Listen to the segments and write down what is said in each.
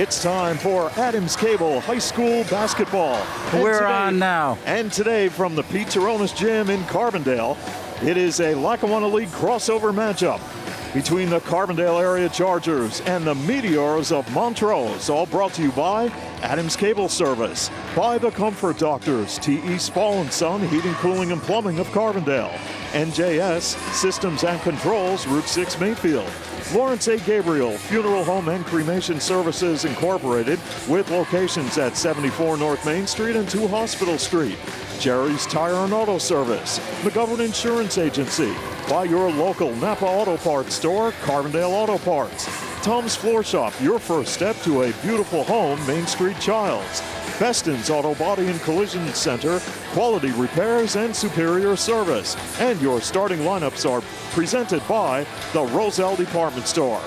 It's time for Adams Cable High School basketball. We're on now. And today from the Pete Taronis Gym in Carbondale, it is a Lackawanna League crossover matchup between the Carbondale area Chargers and the Meteors of Montrose, all brought to you by Adams Cable Service, by the Comfort Doctors, T.E. Spall & Son, Heating, Cooling, and Plumbing of Carbondale, NJS Systems and Controls, Route 6 Mayfield, Lawrence A. Gabriel Funeral Home and Cremation Services Incorporated, with locations at 74 North Main Street and 2 Hospital Street, Jerry's Tire and Auto Service, McGovern Insurance Agency, by your local Napa Auto Parts store, Carbondale Auto Parts, Tom's Floor Shop, your first step to a beautiful home, Main Street Childs, Beston's Auto Body and Collision Center, quality repairs and superior service. And your starting lineups are presented by the Roselle Department Store.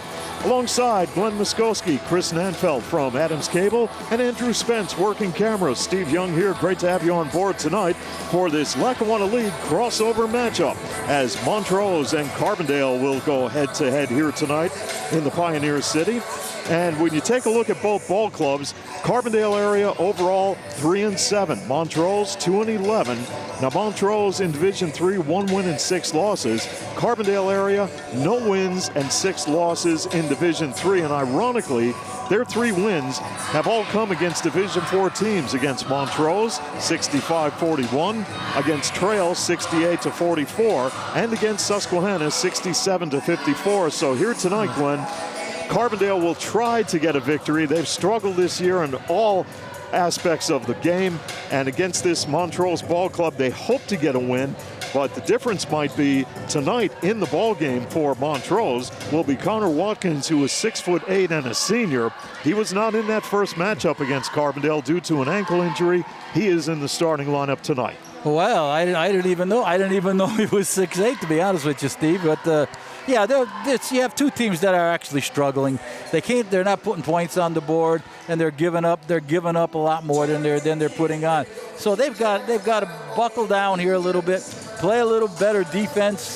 Alongside Glenn Muskowski, Chris Nanfeld from Adams Cable, and Andrew Spence working cameras. Steve Young here. Great to have you on board tonight for this Lackawanna League crossover matchup, as Montrose and Carbondale will go head-to-head here tonight in the Pioneer City. And when you take a look at both ball clubs, Carbondale area overall 3-7, Montrose 2-11. Now Montrose in Division III, 1 win and 6 losses. Carbondale area, no wins and 6 losses in Division III. And ironically, their 3 wins have all come against Division IV teams, against Montrose 65-41, against Trail 68-44, and against Susquehanna 67-54. So here tonight, Glenn, Carbondale will try to get a victory. They've struggled this year in all aspects of the game, and against this Montrose ball club, they hope to get a win. But the difference might be tonight in the ball game for Montrose will be Connor Watkins, who is 6'8" and a senior. He was not in that first matchup against Carbondale due to an ankle injury. He is in the starting lineup tonight. Well, I didn't even know. I didn't even know he was 6'8", to be honest with you, Steve. But yeah, you have 2 teams that are actually struggling. They're not putting points on the board, and they're giving up. They're giving up a lot more than they're putting on. So they've got to buckle down here a little bit, play a little better defense,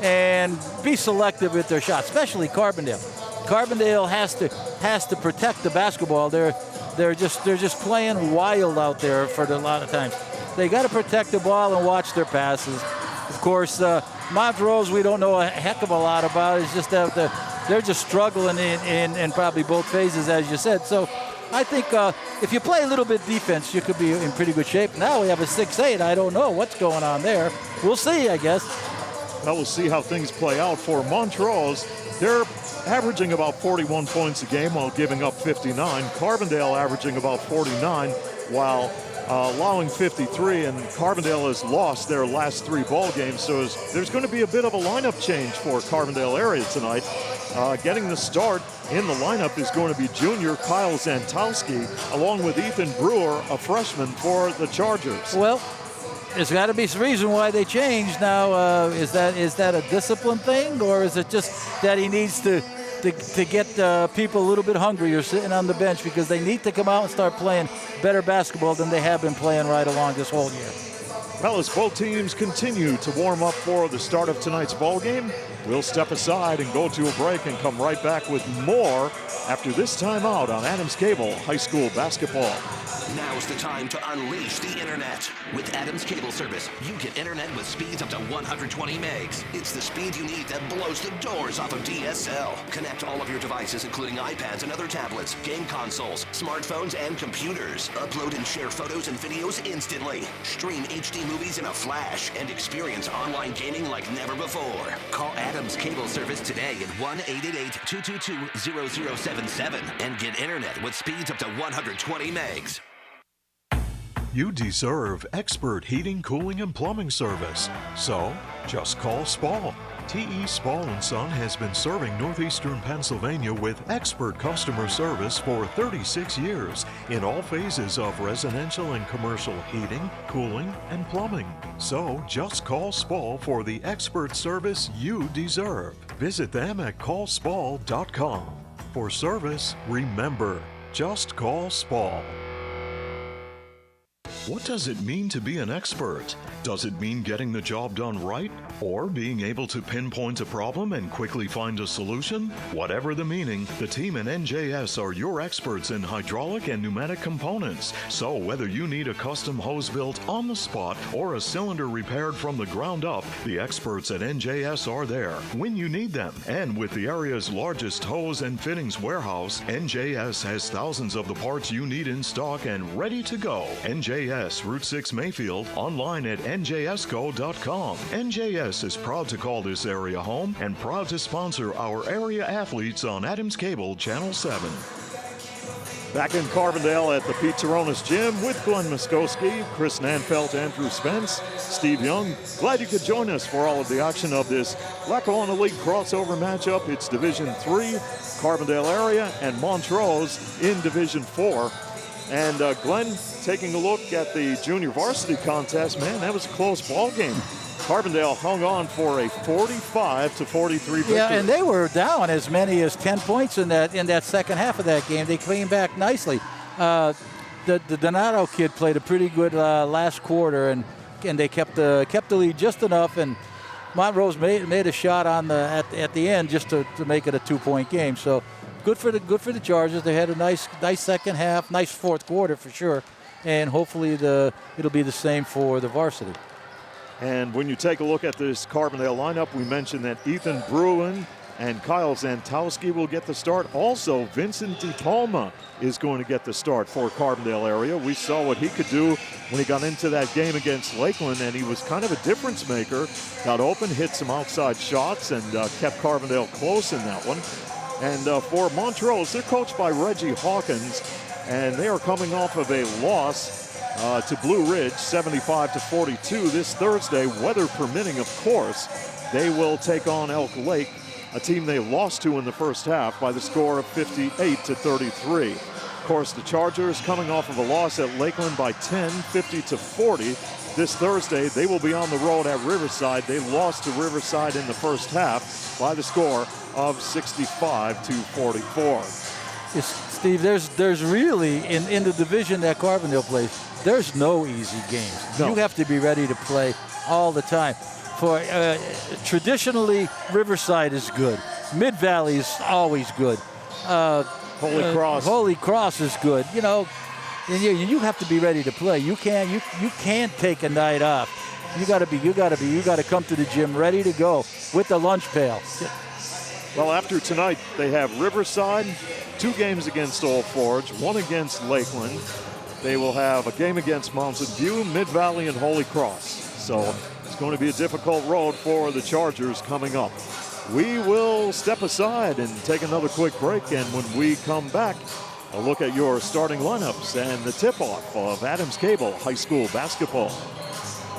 and be selective with their shots, especially Carbondale. Carbondale has to protect the basketball. They're just playing wild out there for a lot of times. They got to protect the ball and watch their passes. Of course, Montrose, we don't know a heck of a lot about. It's just that they're just struggling in probably both phases, as you said. So I think if you play a little bit defense, you could be in pretty good shape. Now we have a 6'8". I don't know what's going on there. We'll see, I guess. Well, we'll see how things play out for Montrose. They're averaging about 41 points a game while giving up 59. Carbondale averaging about 49 while allowing 53, and Carbondale has lost their last 3 ball games, so there's going to be a bit of a lineup change for Carbondale area tonight. Getting the start in the lineup is going to be junior Kyle Zantowski, along with Ethan Brewer, a freshman for the Chargers. Well, there's got to be some reason why they changed now. Is that a discipline thing, or is it just that he needs to get people a little bit hungrier sitting on the bench, because they need to come out and start playing better basketball than they have been playing right along this whole year. Well, as both teams continue to warm up for the start of tonight's ball game, we'll step aside and go to a break and come right back with more after this timeout on Adams Cable High School basketball. Now's the time to unleash the internet. With Adams Cable Service, you get internet with speeds up to 120 megs. It's the speed you need that blows the doors off of DSL. Connect all of your devices, including iPads and other tablets, game consoles, smartphones, and computers. Upload and share photos and videos instantly. Stream HD movies in a flash and experience online gaming like never before. Call Adams Cable Service today at 1-888-222-0077 and get internet with speeds up to 120 megs. You deserve expert heating, cooling, and plumbing service. So, just call Spall. T.E. Spall & Son has been serving northeastern Pennsylvania with expert customer service for 36 years in all phases of residential and commercial heating, cooling, and plumbing. So, just call Spall for the expert service you deserve. Visit them at callspall.com. For service, remember, just call Spall. What does it mean to be an expert? Does it mean getting the job done right? Or being able to pinpoint a problem and quickly find a solution? Whatever the meaning, the team in NJS are your experts in hydraulic and pneumatic components. So whether you need a custom hose built on the spot or a cylinder repaired from the ground up, the experts at NJS are there when you need them. And with the area's largest hose and fittings warehouse, NJS has thousands of the parts you need in stock and ready to go. NJS Route 6 Mayfield, online at njsco.com. NJS is proud to call this area home and proud to sponsor our area athletes on Adams Cable Channel 7. Back in Carbondale at the Pete Taronis Gym with Glenn Muskowski, Chris Nanfelt, Andrew Spence, Steve Young. Glad you could join us for all of the action of this Lackawanna League crossover matchup. It's Division 3, Carbondale area, and Montrose in Division 4. And Glenn, taking a look at the junior varsity contest, man, that was a close ball game. Carbondale hung on for a 45-43 victory. Yeah, and they were down as many as 10 points in that second half of that game. They came back nicely. The Donato kid played a pretty good last quarter, and they kept the lead just enough. And Montrose made a shot on at the end just to make it a 2-point game. So good for the Chargers. They had a nice second half, nice fourth quarter for sure, and hopefully it'll be the same for the varsity. And when you take a look at this Carbondale lineup, we mentioned that Ethan Bruin and Kyle Zantowski will get the start. Also, Vincent DePalma is going to get the start for Carbondale area. We saw what he could do when he got into that game against Lakeland, and he was kind of a difference maker. Got open, hit some outside shots, and kept Carbondale close in that one. And for Montrose, they're coached by Reggie Hawkins, and they are coming off of a loss to Blue Ridge, 75-42 this Thursday, weather permitting, of course. They will take on Elk Lake, a team they lost to in the first half by the score of 58-33. Of course, the Chargers coming off of a loss at Lakeland by 10, 50-40. This Thursday, they will be on the road at Riverside. They lost to Riverside in the first half by the score of 65-44. Steve, there's really, in the division that Carbondale plays, there's no easy games. No. You have to be ready to play all the time. For traditionally, Riverside is good. Mid-Valley is always good. Holy Cross is good. You know, and you have to be ready to play. You can't take a night off. You got to come to the gym ready to go with the lunch pail. Well, after tonight, they have Riverside, 2 games against Old Forge, 1 against Lakeland. They will have a game against Mountain View, Mid-Valley, and Holy Cross. So it's going to be a difficult road for the Chargers coming up. We will step aside and take another quick break, and when we come back, a look at your starting lineups and the tip-off of Adams Cable High School basketball.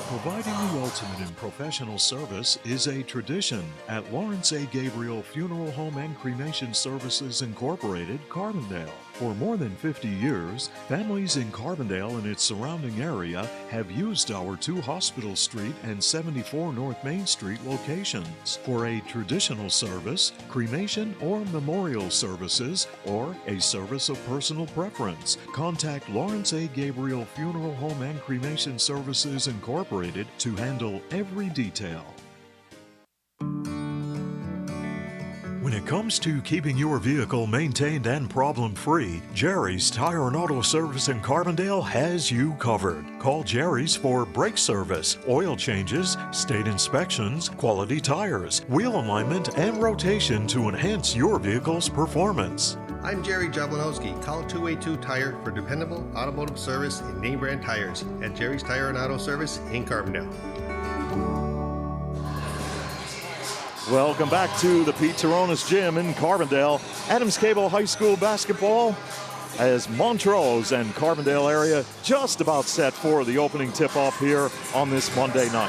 Providing the ultimate in professional service is a tradition at Lawrence A. Gabriel Funeral Home and Cremation Services Incorporated, Carbondale. For more than 50 years, families in Carbondale and its surrounding area have used our 2 Hospital Street and 74 North Main Street locations for a traditional service, cremation or memorial services, or a service of personal preference. Contact Lawrence A. Gabriel Funeral Home and Cremation Services Incorporated to handle every detail. When it comes to keeping your vehicle maintained and problem-free, Jerry's Tire and Auto Service in Carbondale has you covered. Call Jerry's for brake service, oil changes, state inspections, quality tires, wheel alignment, and rotation to enhance your vehicle's performance. I'm Jerry Jablonowski. Call 282 Tire for dependable automotive service and name brand tires at Jerry's Tire and Auto Service in Carbondale. Welcome back to the Pete Taronis Gym in Carbondale. Adams Cable High School basketball as Montrose and Carbondale area just about set for the opening tip-off here on this Monday night.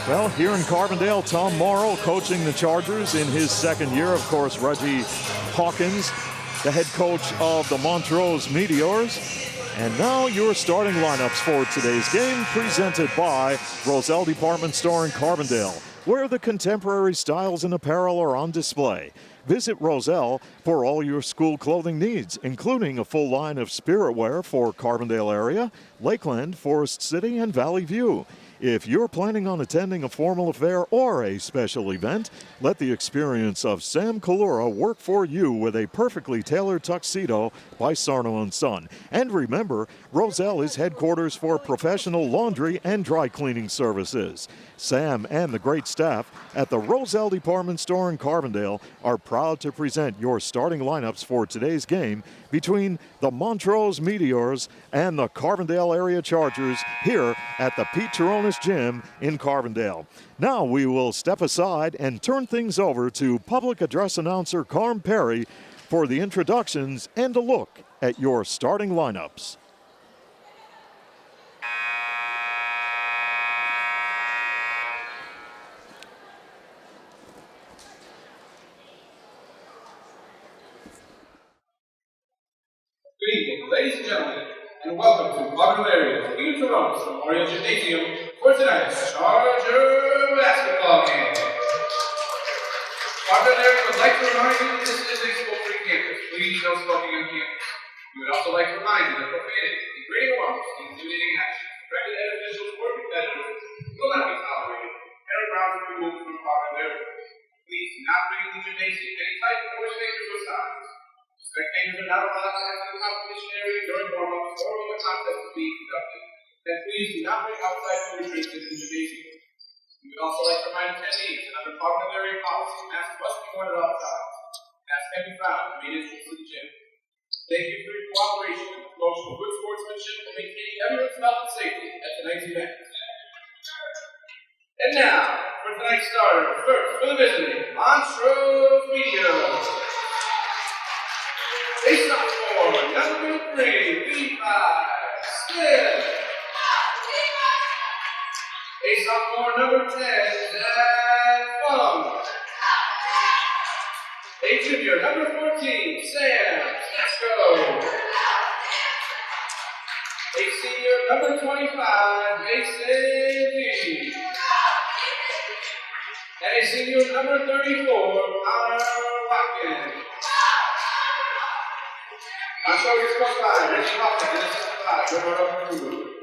Well, here in Carbondale, Tom Morrow coaching the Chargers in his second year. Of course, Reggie Hawkins, the head coach of the Montrose Meteors. And now your starting lineups for today's game, presented by Roselle Department Store in Carbondale. where the contemporary styles and apparel are on display. Visit Roselle for all your school clothing needs, including a full line of spirit wear for Carbondale area, Lakeland, Forest City, and Valley View. If you're planning on attending a formal affair or a special event, let the experience of Sam Kalura work for you with a perfectly tailored tuxedo by Sarno & Son. And remember, Roselle is headquarters for professional laundry and dry cleaning services. Sam and the great staff at the Roselle Department Store in Carbondale are proud to present your starting lineups for today's game between the Montrose Meteors and the Carbondale Area Chargers here at the Pete Cheronis Gym in Carbondale. Now we will step aside and turn things over to public address announcer Carm Perry for the introductions and a look at your starting lineups. Good evening, ladies and gentlemen, and welcome to Carbondale Area's Pete Cheronis Memorial Gymnasium for tonight's Charger basketball game. Carbondale Area would like to remind you that this is a smoke-free campus. Please no smoking on campus. We would also like to remind you that profanity, degrading remarks, and intimidating actions directed at officials or competitors will not be tolerated and are grounds for removal from Carbondale Area. Please do not bring in the gymnasium any type of noise makers or signs. Spectators are not allowed to enter the competition area during warm-ups or when the contest is being conducted. And please do not bring outside food drinks into the gymnasium. We would also like to remind attendees that under Carbondale Area policy, masks must be worn at all times. Masks can be found in the main entrance to the gym. Thank you for your cooperation in the promotion of good sportsmanship and maintaining everyone's health and safety at tonight's event. And now, for tonight's starter, first for the visiting Montrose Meteors. A sophomore, number 3, Levi Smith. A sophomore, number 10, Zach Fung. A junior, number 14, Sam Stasko. A senior, number 25, Mason G. And a senior, number 34, Connor Watkins. I'm sure you're supposed by Reggie Hopkins in the 65, number 2.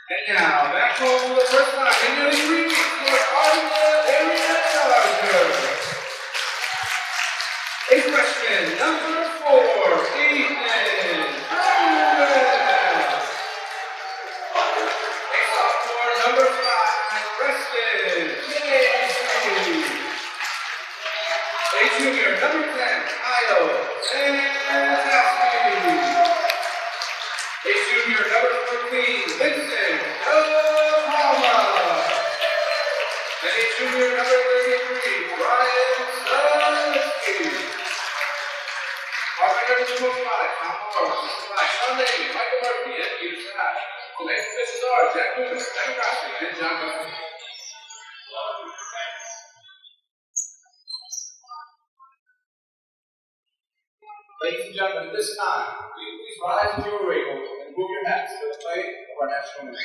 And now, back home for the first time in nearly 3 weeks for Carbondale Area Chargers. A freshman, number 4, Ethan Howard. A sophomore, number 5, Preston J.C. A junior, number 10, Kyle Santaski. A junior, number 14, Vincent Oklahoma. And a junior, number 33, Ryan Sullivan. Our players are moved by Tom Morris, Sean Levy, Michael Murphy, and Peter Scott. Tonight's officials are Jack Loomis, Kevin Rossi, and John Buffett. Ladies and gentlemen, at this time, will you please rise if you are able and move your hats to the plate of our national anthem.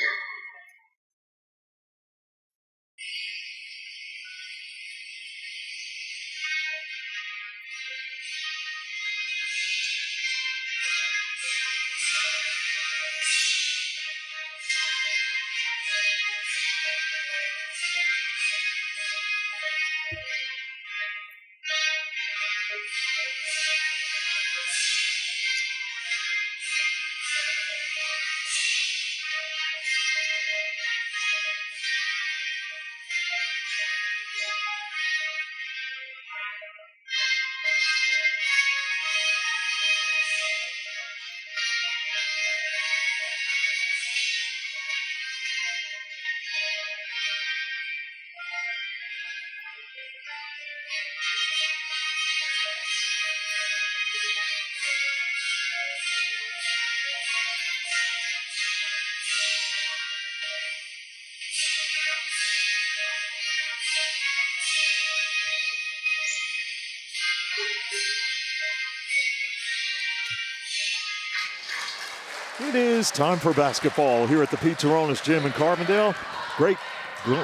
It is time for basketball here at the Pete Taronis Gym in Carbondale. Great,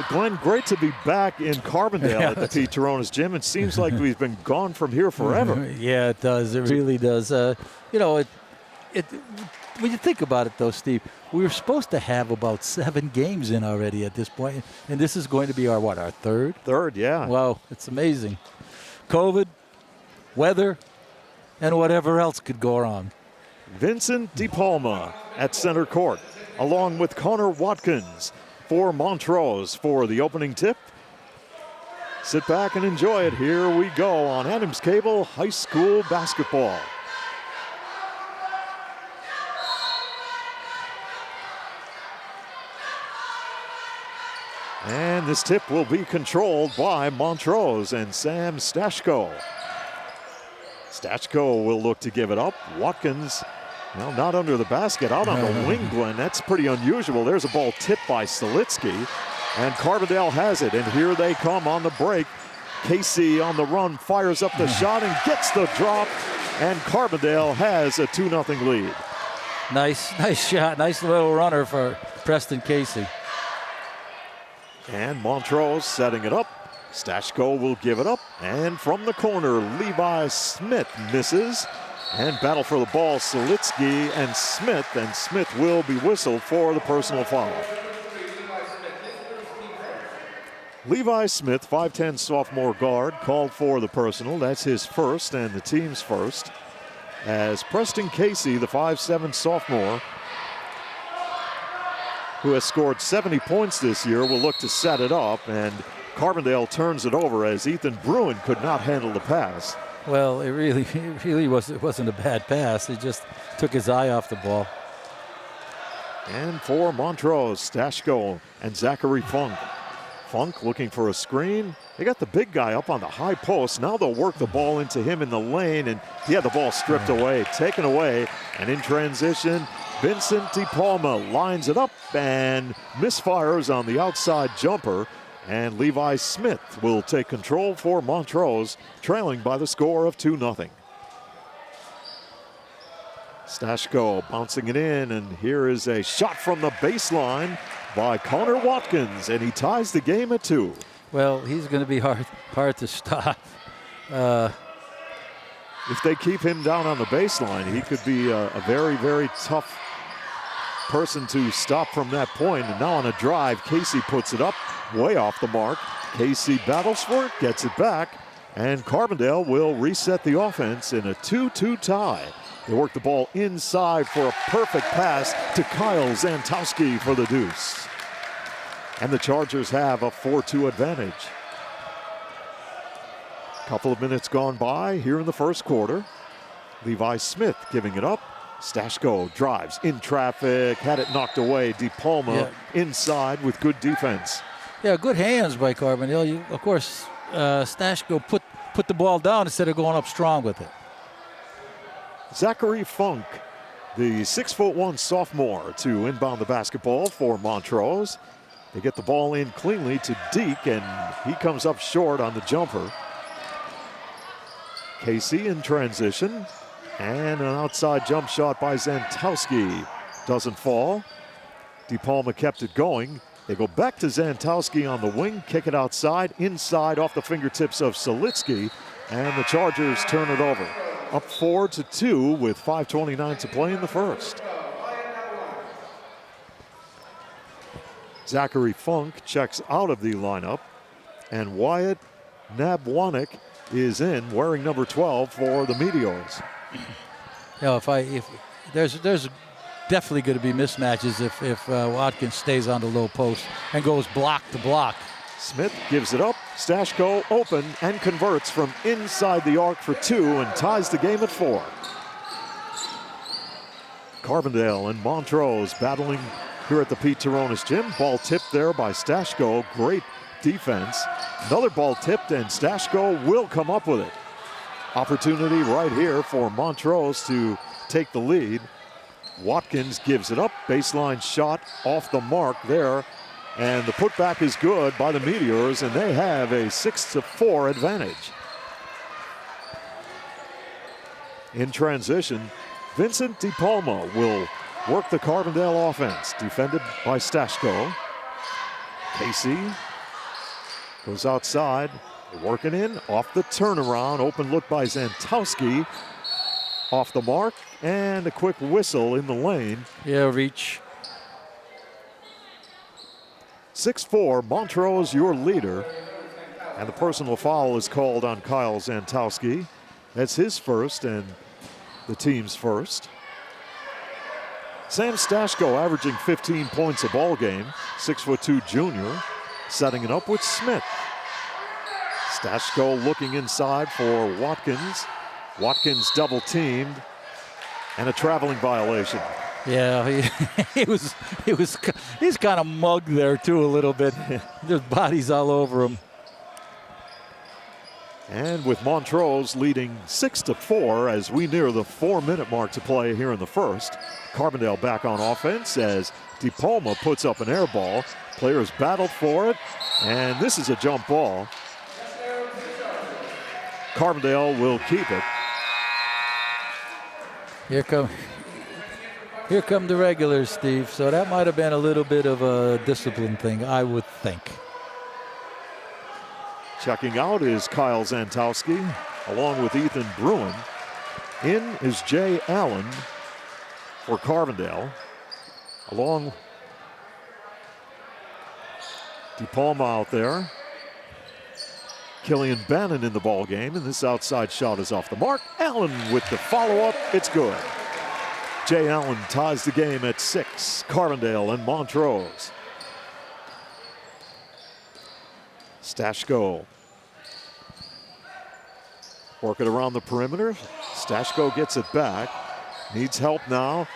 Glenn, great to be back in Carbondale at the Pete Taronis Gym. It seems like we've been gone from here forever. Yeah, it does. It really does. You know, when you think about it, though, Steve, we were supposed to have about 7 games in already at this point, and this is going to be our third? Third, yeah. Wow, it's amazing. COVID, weather, and whatever else could go wrong. Vincent DePalma at center court, along with Connor Watkins for Montrose for the opening tip. Sit back and enjoy it. Here we go on Adams Cable High School Basketball. And this tip will be controlled by Montrose and Sam Stashko. Stashko will look to give it up. Watkins, well, not under the basket, out on the wing, Glenn. That's pretty unusual. There's a ball tipped by Solitsky, and Carbondale has it. And here they come on the break. Casey on the run, fires up the shot and gets the drop, and Carbondale has a 2-0 lead. Nice shot. Nice little runner for Preston Casey. And Montrose setting it up. Stashko will give it up, and from the corner, Levi Smith misses. And battle for the ball, Solitsky and Smith will be whistled for the personal foul. Levi Smith, 5'10 sophomore guard, called for the personal. That's his first and the team's first. As Preston Casey, the 5'7 sophomore, who has scored 70 points this year, will look to set it up, and Carbondale turns it over as Ethan Bruin could not handle the pass. Well, it wasn't a bad pass. It just took his eye off the ball. And for Montrose, Stashko and Zachary Funk. Funk looking for a screen. They got the big guy up on the high post. Now they'll work the ball into him in the lane, and he had the ball stripped away, taken away, and in transition, Vincent DePalma lines it up and misfires on the outside jumper. And Levi Smith will take control for Montrose, trailing by the score of 2-0. Stashko bouncing it in, and here is a shot from the baseline by Connor Watkins, and he ties the game at 2. Well, he's going to be hard to stop. If they keep him down on the baseline, he could be a very, very tough person to stop from that point. And now on a drive, Casey puts it up way off the mark. Casey battles for it, gets it back, and Carbondale will reset the offense in a 2-2 tie. They work the ball inside for a perfect pass to Kyle Zantowski for the deuce. And the Chargers have a 4-2 advantage. Couple of minutes gone by here in the first quarter. Levi Smith giving it up. Stashko drives in traffic, had it knocked away. DePalma inside with good defense. Yeah, good hands by Carbondale. Of course, Stashko put the ball down instead of going up strong with it. Zachary Funk, the 6'1" sophomore, to inbound the basketball for Montrose. They get the ball in cleanly to Deke, and he comes up short on the jumper. Casey in transition, and an outside jump shot by Zantowski doesn't fall. DePalma kept it going. They go back to Zantowski on the wing, kick it outside, inside off the fingertips of Solitsky, and the Chargers turn it over. Up 4-2 with 5:29 to play in the first. Zachary Funk checks out of the lineup, and Wyatt Nabwanik is in, wearing number 12 for the Meteors. You know, if there's definitely going to be mismatches if Watkins stays on the low post and goes block to block. Smith gives it up. Stashko open and converts from inside the arc for 2 and ties the game at 4. Carbondale and Montrose battling here at the Pete Taronis Gym. Ball tipped there by Stashko. Great defense. Another ball tipped, and Stashko will come up with it. Opportunity right here for Montrose to take the lead. Watkins gives it up. Baseline shot off the mark there. And the putback is good by the Meteors, and they have a 6-4 advantage. In transition, Vincent DePalma will work the Carbondale offense. Defended by Stashko. Casey goes outside. They're working in, off the turnaround. Open look by Zantowski. Off the mark, and a quick whistle in the lane. Yeah, reach. 6-4, Montrose your leader. And the personal foul is called on Kyle Zantowski. That's his first and the team's first. Sam Stashko averaging 15 points a ball game. 6'2" junior, setting it up with Smith. Stashko looking inside for Watkins. Watkins double teamed and a traveling violation. Yeah, he's kind of mugged there too a little bit. There's bodies all over him. And with Montrose leading 6-4 as we near the 4-minute mark to play here in the first. Carbondale back on offense as DePalma puts up an air ball. Players battled for it, and this is a jump ball. Carbondale will keep it. Here come the regulars, Steve. So that might have been a little bit of a discipline thing, I would think. Checking out is Kyle Zantowski, along with Ethan Bruin. In is Jay Allen for Carbondale, along DePalma out there. Killian Bannon in the ball game, and this outside shot is off the mark. Allen with the follow-up, it's good. Jay Allen ties the game at 6. Carbondale and Montrose. Stashko. Work it around the perimeter. Stashko gets it back. Needs help now.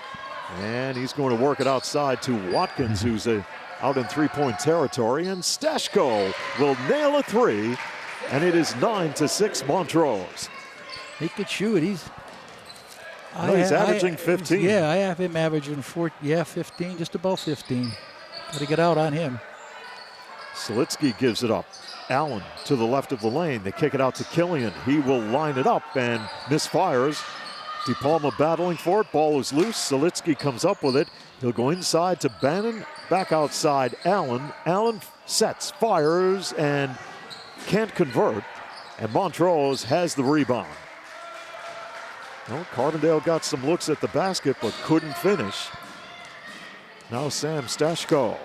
And he's going to work it outside to Watkins, who's out in three-point territory. And Stashko will nail a three. And it is 9-6 Montrose. He could shoot. He's averaging 15. Yeah, I have him averaging 15, just about 15. Got to get out on him. Selitsky gives it up. Allen to the left of the lane. They kick it out to Killian. He will line it up and misfires. DePalma battling for it. Ball is loose. Selitsky comes up with it. He'll go inside to Bannon. Back outside Allen. Allen sets, fires, and can't convert. And Montrose has the rebound. Well, Carbondale got some looks at the basket but couldn't finish. Now Sam Stashko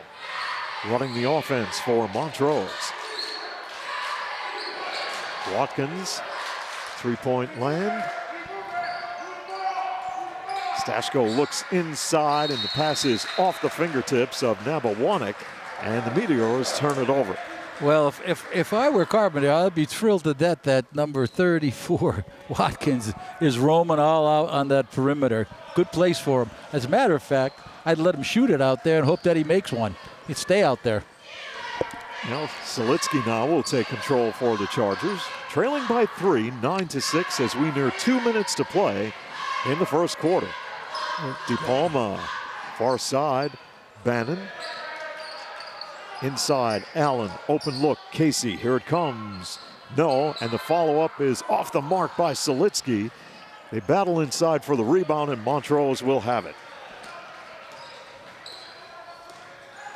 running the offense for Montrose. Watkins, three-point land. Stashko looks inside, and the pass is off the fingertips of Nabawanek, and the Meteors turn it over. Well, if I were Carbondale, I'd be thrilled to death that number 34, Watkins, is roaming all out on that perimeter. Good place for him. As a matter of fact, I'd let him shoot it out there and hope that he makes one. He'd stay out there. Now, Selitsky now will take control for the Chargers. Trailing by 3, 9-6 as we near 2 minutes to play in the first quarter. DePalma, far side, Bannon. Inside, Allen, open look, Casey, here it comes. No, and the follow-up is off the mark by Selitsky. They battle inside for the rebound, and Montrose will have it.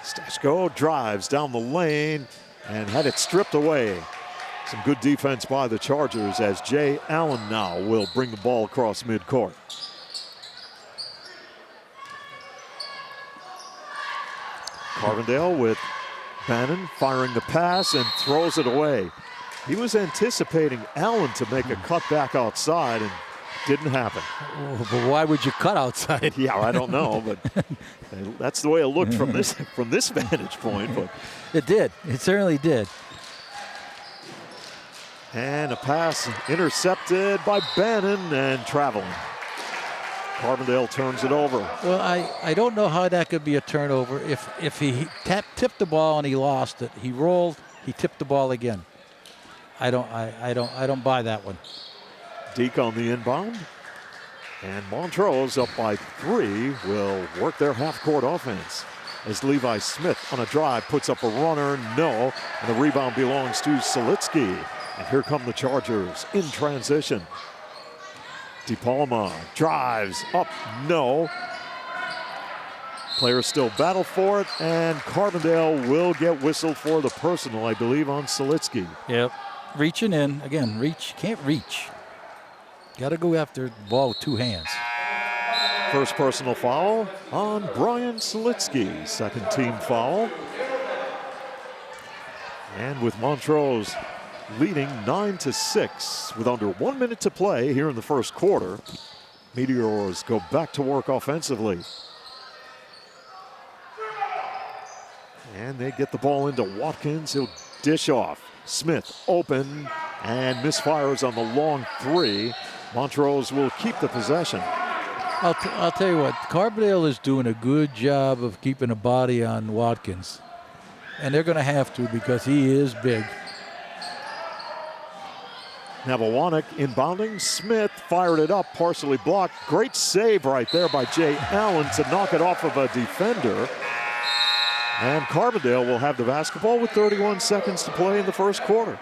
Stashko drives down the lane and had it stripped away. Some good defense by the Chargers as Jay Allen now will bring the ball across midcourt. Carbondale with Bannon firing the pass and throws it away. He was anticipating Allen to make a cut back outside and didn't happen. Oh, but why would you cut outside? Yeah, I don't know, but that's the way it looked from this vantage point. But it did. It certainly did. And a pass intercepted by Bannon and traveling. Carbondale turns it over. Well, I don't know how that could be a turnover. If he tipped the ball and he lost it, he rolled, he tipped the ball again. I don't buy that one. Deke on the inbound. And Montrose up by 3 will work their half-court offense. As Levi Smith on a drive puts up a runner, no. And the rebound belongs to Selitsky. And here come the Chargers in transition. DePalma drives up, no. Players still battle for it, and Carbondale will get whistled for the personal, I believe, on Selitsky. Yep. Reaching in. Again, reach. Can't reach. Got to go after the ball with two hands. First personal foul on Brian Selitsky. Second team foul. And with Montrose leading 9-6 with under 1 minute to play here in the first quarter, Meteors go back to work offensively. And they get the ball into Watkins. He'll dish off. Smith open and misfires on the long three. Montrose will keep the possession. I'll tell you what, Carbondale is doing a good job of keeping a body on Watkins. And they're going to have to because he is big. Nabawanic inbounding. Smith fired it up, partially blocked. Great save right there by Jay Allen to knock it off of a defender. And Carbondale will have the basketball with 31 seconds to play in the first quarter.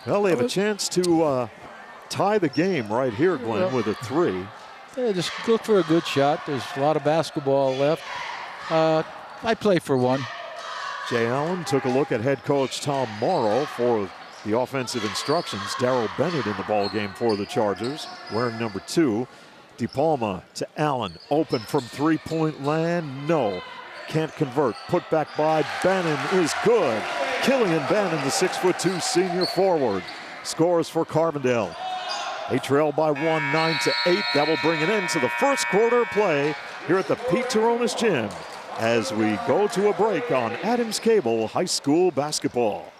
Well, they have a chance to tie the game right here, Glenn, with a three. Yeah, just look for a good shot. There's a lot of basketball left. I play for one. Jay Allen took a look at head coach Tom Morrow for the offensive instructions. Darrell Bennett in the ball game for the Chargers, wearing number 2. DePalma to Allen, open from three-point land, no. Can't convert, put back by Bannon is good. Killian Bannon, the 6'2" senior forward, scores for Carbondale. They trail by 1, 9-8. That will bring an end to the first quarter play here at the Pete Taronis Gym as we go to a break on Adams Cable High School Basketball.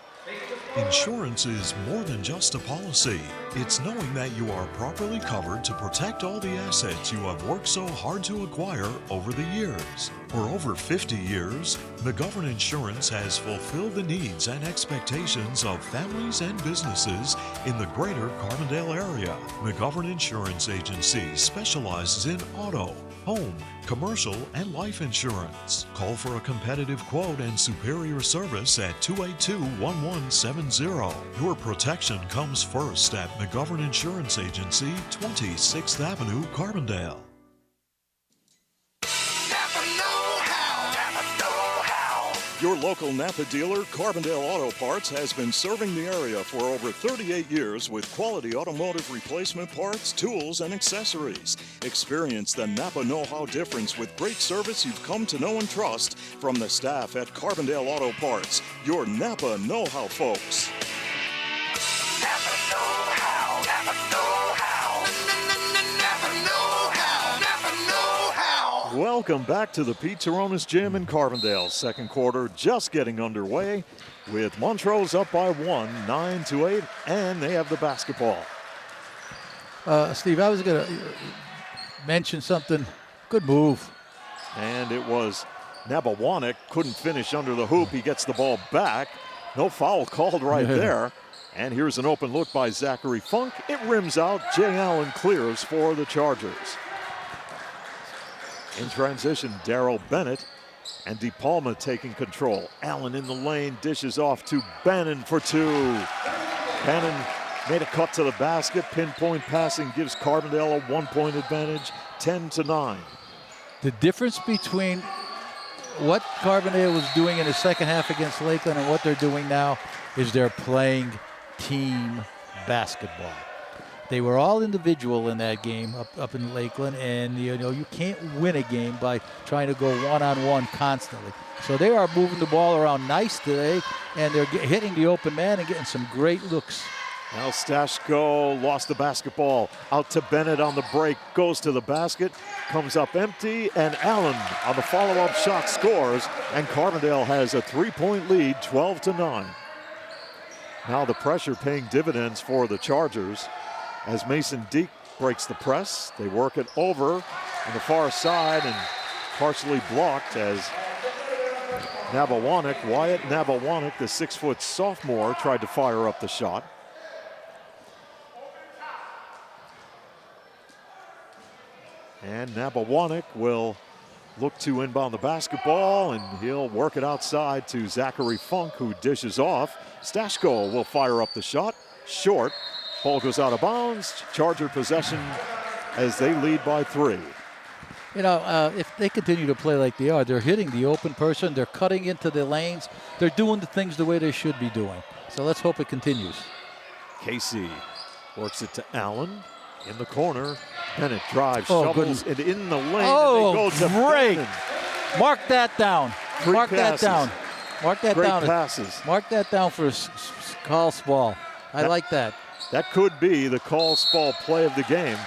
Insurance is more than just a policy. It's knowing that you are properly covered to protect all the assets you have worked so hard to acquire over the years. For over 50 years, McGovern Insurance has fulfilled the needs and expectations of families and businesses in the greater Carbondale area. McGovern Insurance Agency specializes in auto, home, commercial, and life insurance. Call for a competitive quote and superior service at 282-1170. Your protection comes first at McGovern Insurance Agency, 26th Avenue, Carbondale. Your local Napa dealer, Carbondale Auto Parts, has been serving the area for over 38 years with quality automotive replacement parts, tools, and accessories. Experience the Napa know-how difference with great service you've come to know and trust from the staff at Carbondale Auto Parts. Your Napa know-how folks. Napa know-how, Napa know-how, Napa know-how, Napa know-how. Welcome back to the Pete Taronis Gym in Carbondale. Second quarter just getting underway with Montrose up by 1, 9-8, and they have the basketball. Steve, I was going to mention something. Good move. And it was Nabawanic, couldn't finish under the hoop. He gets the ball back. No foul called right there. And here's an open look by Zachary Funk. It rims out. Jay Allen clears for the Chargers. In transition, Darrell Bennett and DePalma taking control. Allen in the lane, dishes off to Bannon for 2. Bannon made a cut to the basket. Pinpoint passing gives Carbondale a 1-point advantage, 10-9. The difference between what Carbondale was doing in the second half against Lakeland and what they're doing now is they're playing team basketball. They were all individual in that game up in Lakeland, and you can't win a game by trying to go one-on-one constantly. So they are moving the ball around nice today, and they're hitting the open man and getting some great looks. Now Stashko lost the basketball. Out to Bennett on the break, goes to the basket, comes up empty, and Allen on the follow-up shot scores, and Carbondale has a 3-point lead, 12-9. Now the pressure paying dividends for the Chargers as Mason Deek breaks the press. They work it over on the far side and partially blocked as Wyatt Nabawanic, the 6-foot sophomore, tried to fire up the shot. And Nabawanic will look to inbound the basketball, and he'll work it outside to Zachary Funk, who dishes off. Stashko will fire up the shot. Short. Ball goes out of bounds. Charger possession as they lead by 3. You know, if they continue to play like they are, they're hitting the open person, they're cutting into the lanes, they're doing the things the way they should be doing. So let's hope it continues. Casey works it to Allen in the corner. Bennett drives, Oh, shovels it in the lane. Oh, and they go to great. Bannon. Mark that down. Three Mark that passes. down. Mark that Great down. passes. Mark that down for a call ball. I like that. That could be the call ball play of the game.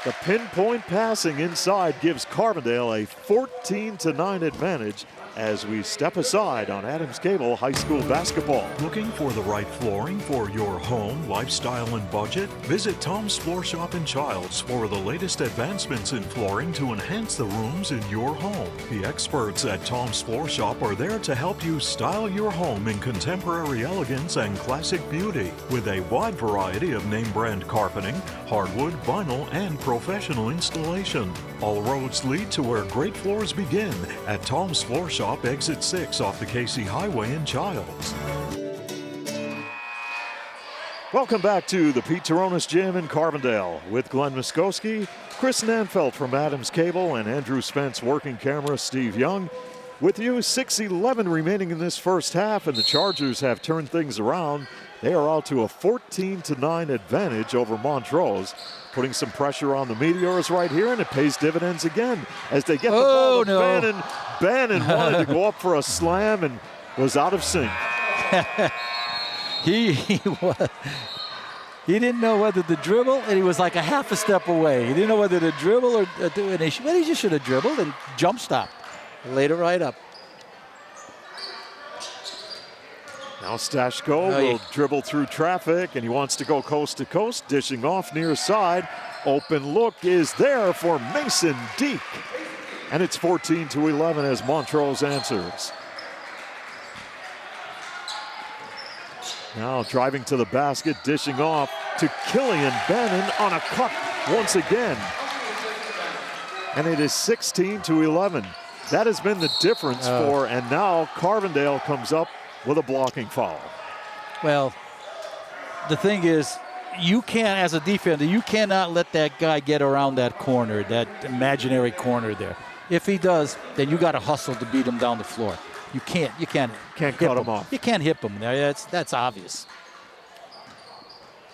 The pinpoint passing inside gives Carbondale a 14-9 advantage as we step aside on Adams Cable High School basketball. Looking for the right flooring for your home, lifestyle, and budget? Visit Tom's Floor Shop and Childs for the latest advancements in flooring to enhance the rooms in your home. The experts at Tom's Floor Shop are there to help you style your home in contemporary elegance and classic beauty with a wide variety of name brand carpeting, hardwood, vinyl, and professional installation. All roads lead to where great floors begin at Tom's Floor Shop, exit 6 off the Casey Highway in Childs. Welcome back to the Pete Taronis Gym in Carbondale with Glenn Muskowski, Chris Nanfeld from Adams Cable, and Andrew Spence working camera, Steve Young. With you, 6:11 remaining in this first half, and the Chargers have turned things around. They are out to a 14-9 advantage over Montrose, putting some pressure on the Meteors right here, and it pays dividends again as they get the ball to Bannon. Bannon wanted to go up for a slam and was out of sync. He didn't know whether to dribble, and he was like a half a step away. He didn't know whether to dribble or do an issue. But he just should have dribbled and jump stopped. Laid it right up. Now Stashko will dribble through traffic, and he wants to go coast to coast, dishing off near side. Open look is there for Mason Deek. And it's 14-11 as Montrose answers. Now driving to the basket, dishing off to Killian Bannon on a cut once again. And it is 16-11. That has been the difference and now Carbondale comes up with a blocking foul. Well, the thing is, you can't, as a defender, you cannot let that guy get around that corner, that imaginary corner there. If he does, then you got to hustle to beat him down the floor. You can't cut him off. You can't hit him there. That's obvious.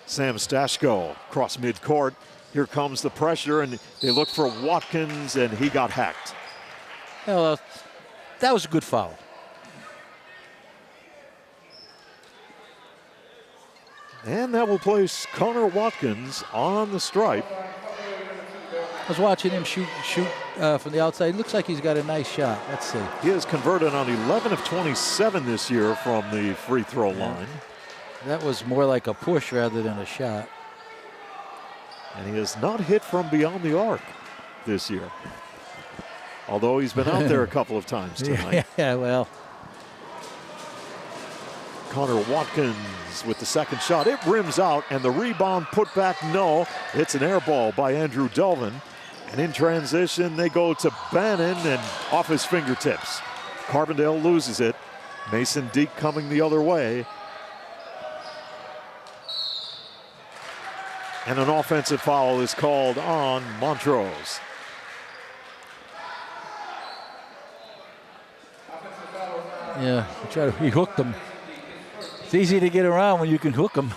Sam Stashko across midcourt. Here comes the pressure, and they look for Watkins, and he got hacked. Well, that was a good foul. And that will place Connor Watkins on the stripe. I was watching him shoot from the outside. It looks like he's got a nice shot. Let's see. He has converted on 11 of 27 this year from the free throw line. That was more like a push rather than a shot. And he has not hit from beyond the arc this year. Although he's been out there a couple of times tonight. Yeah, well. Connor Watkins with the second shot. It rims out, and the rebound put back, no. It's an air ball by Andrew Delvin. And in transition, they go to Bannon and off his fingertips. Carbondale loses it. Mason Deek coming the other way. And an offensive foul is called on Montrose. Yeah, he hooked him. It's easy to get around when you can hook him.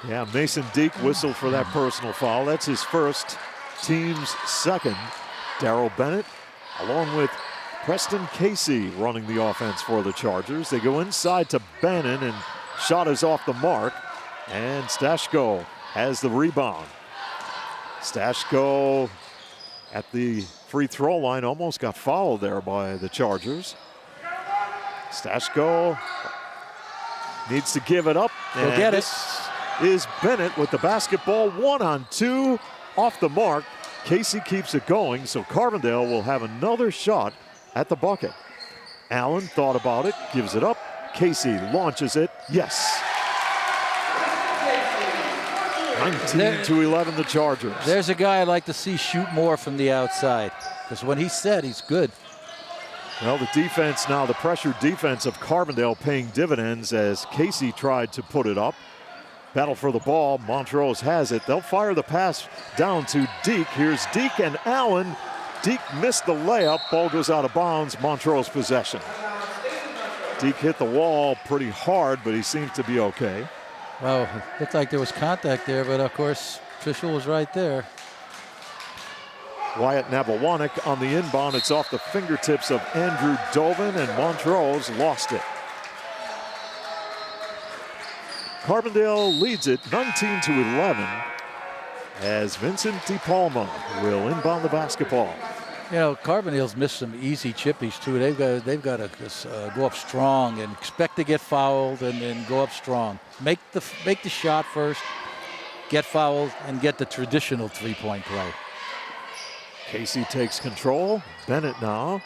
Yeah, Mason Deek whistled for that personal foul. That's his first, team's second. Darrell Bennett, along with Preston Casey, running the offense for the Chargers. They go inside to Bannon, and shot is off the mark. And Stashko has the rebound. Stashko at the free throw line almost got fouled there by the Chargers. Stashko needs to give it up. He'll get it. This is Bennett with the basketball. 1-on-2 off the mark. Casey keeps it going, so Carbondale will have another shot at the bucket. Allen thought about it, gives it up. Casey launches it. Yes. 19-11 the Chargers. There's a guy I'd like to see shoot more from the outside, because when he's set, he's good. Well, the defense now, the pressure defense of Carbondale paying dividends as Casey tried to put it up. Battle for the ball. Montrose has it. They'll fire the pass down to Deke. Here's Deke and Allen. Deke missed the layup. Ball goes out of bounds. Montrose possession. Deke hit the wall pretty hard, but he seemed to be okay. Well, it looked like there was contact there, but of course, official was right there. Wyatt Nabawanek on the inbound. It's off the fingertips of Andrew Dovin, and Montrose lost it. Carbondale leads it 19-11 as Vincent DePalma will inbound the basketball. You know, Carbondale's missed some easy chippies too. They've got to go up strong and expect to get fouled and then go up strong. Make the shot first, get fouled, and get the traditional three-point play. Casey takes control. Bennett now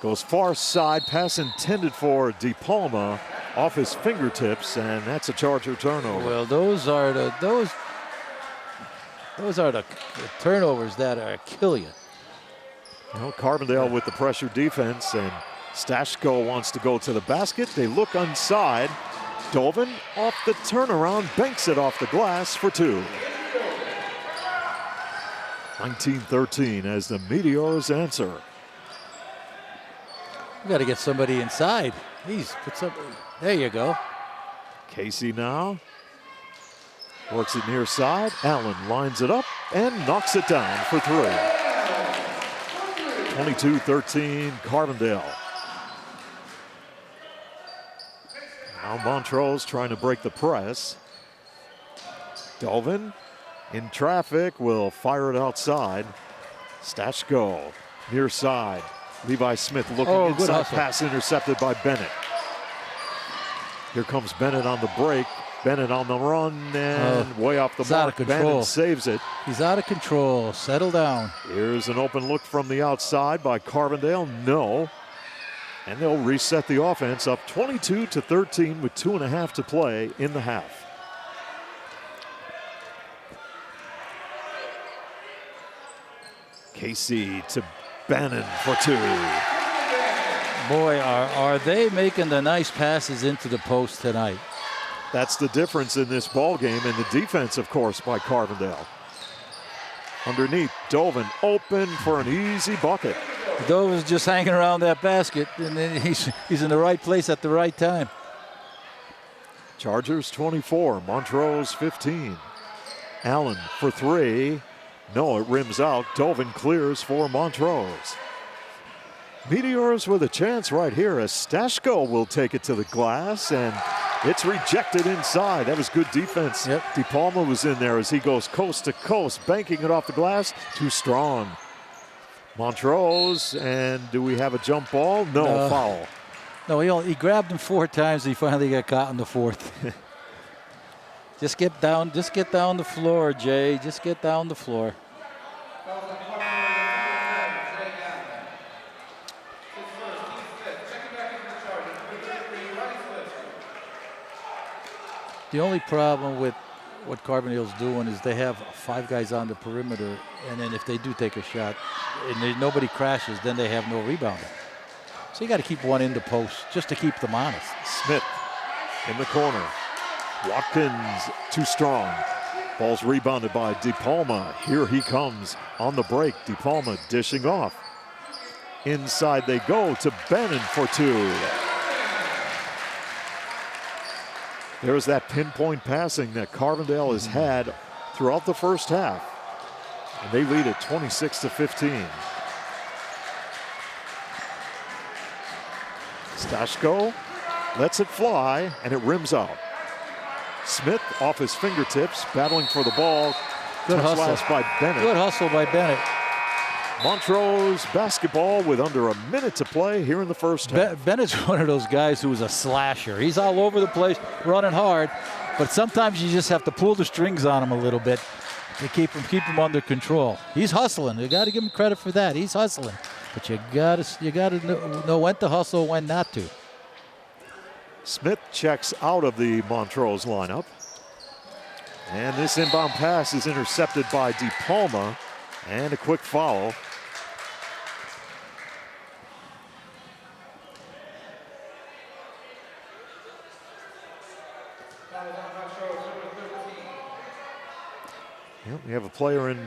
goes far side. Pass intended for DePalma off his fingertips, and that's a Charger turnover. Well, those are the turnovers that kill you. You know, Carbondale with the pressure defense, and Stashko wants to go to the basket. They look inside. Dovin off the turnaround, banks it off the glass for two. 19-13 as the Meteors answer. We got to get somebody inside. There you go. Casey now works it near side. Allen lines it up and knocks it down for three. 22-13 Carbondale. Now Montrose trying to break the press. Dovin in traffic will fire it outside. Stashko near side. Levi Smith looking inside, pass intercepted by Bennett. Here comes Bennett on the break. Bennett on the run and way off the mark. Bennett saves it. He's out of control. Settle down. Here's an open look from the outside by Carbondale. No. And they'll reset the offense up 22-13 with 2.5 to play in the half. Casey to Bannon for two. Boy, are they making the nice passes into the post tonight. That's the difference in this ball game, and the defense, of course, by Carbondale. Underneath, Dovin open for an easy bucket. Dovin's just hanging around that basket, and then he's in the right place at the right time. Chargers 24, Montrose 15. Allen for three. No, it rims out. Dovin clears for Montrose. Meteors with a chance right here as Stashko will take it to the glass, and it's rejected inside. That was good defense. Yep. DePalma was in there as he goes coast to coast, banking it off the glass. Too strong. Montrose, and do we have a jump ball? No, foul. No, he grabbed him 4 times. He finally got caught in the 4th. Just get down the floor, Jay. Just get down the floor. The only problem with what Carbondale's doing is they have 5 guys on the perimeter, and then if they do take a shot and nobody crashes, then they have no rebounder. So you got to keep one in the post just to keep them honest. Smith in the corner. Watkins too strong. Ball's rebounded by DePalma. Here he comes on the break. DePalma dishing off. Inside they go to Bannon for two. There's that pinpoint passing that Carbondale has had throughout the first half. And they lead it 26-15. Stashko lets it fly, and it rims out. Smith off his fingertips, battling for the ball. Good hustle by Bennett. Good hustle by Bennett. Montrose basketball with under a minute to play here in the first half. Bennett's one of those guys who is a slasher. He's all over the place, running hard, but sometimes you just have to pull the strings on him a little bit to keep him under control. He's hustling. You got to give him credit for that. He's hustling, but you got to know when to hustle, when not to. Smith checks out of the Montrose lineup, and this inbound pass is intercepted by DePalma, and a quick foul. Well, we have a player in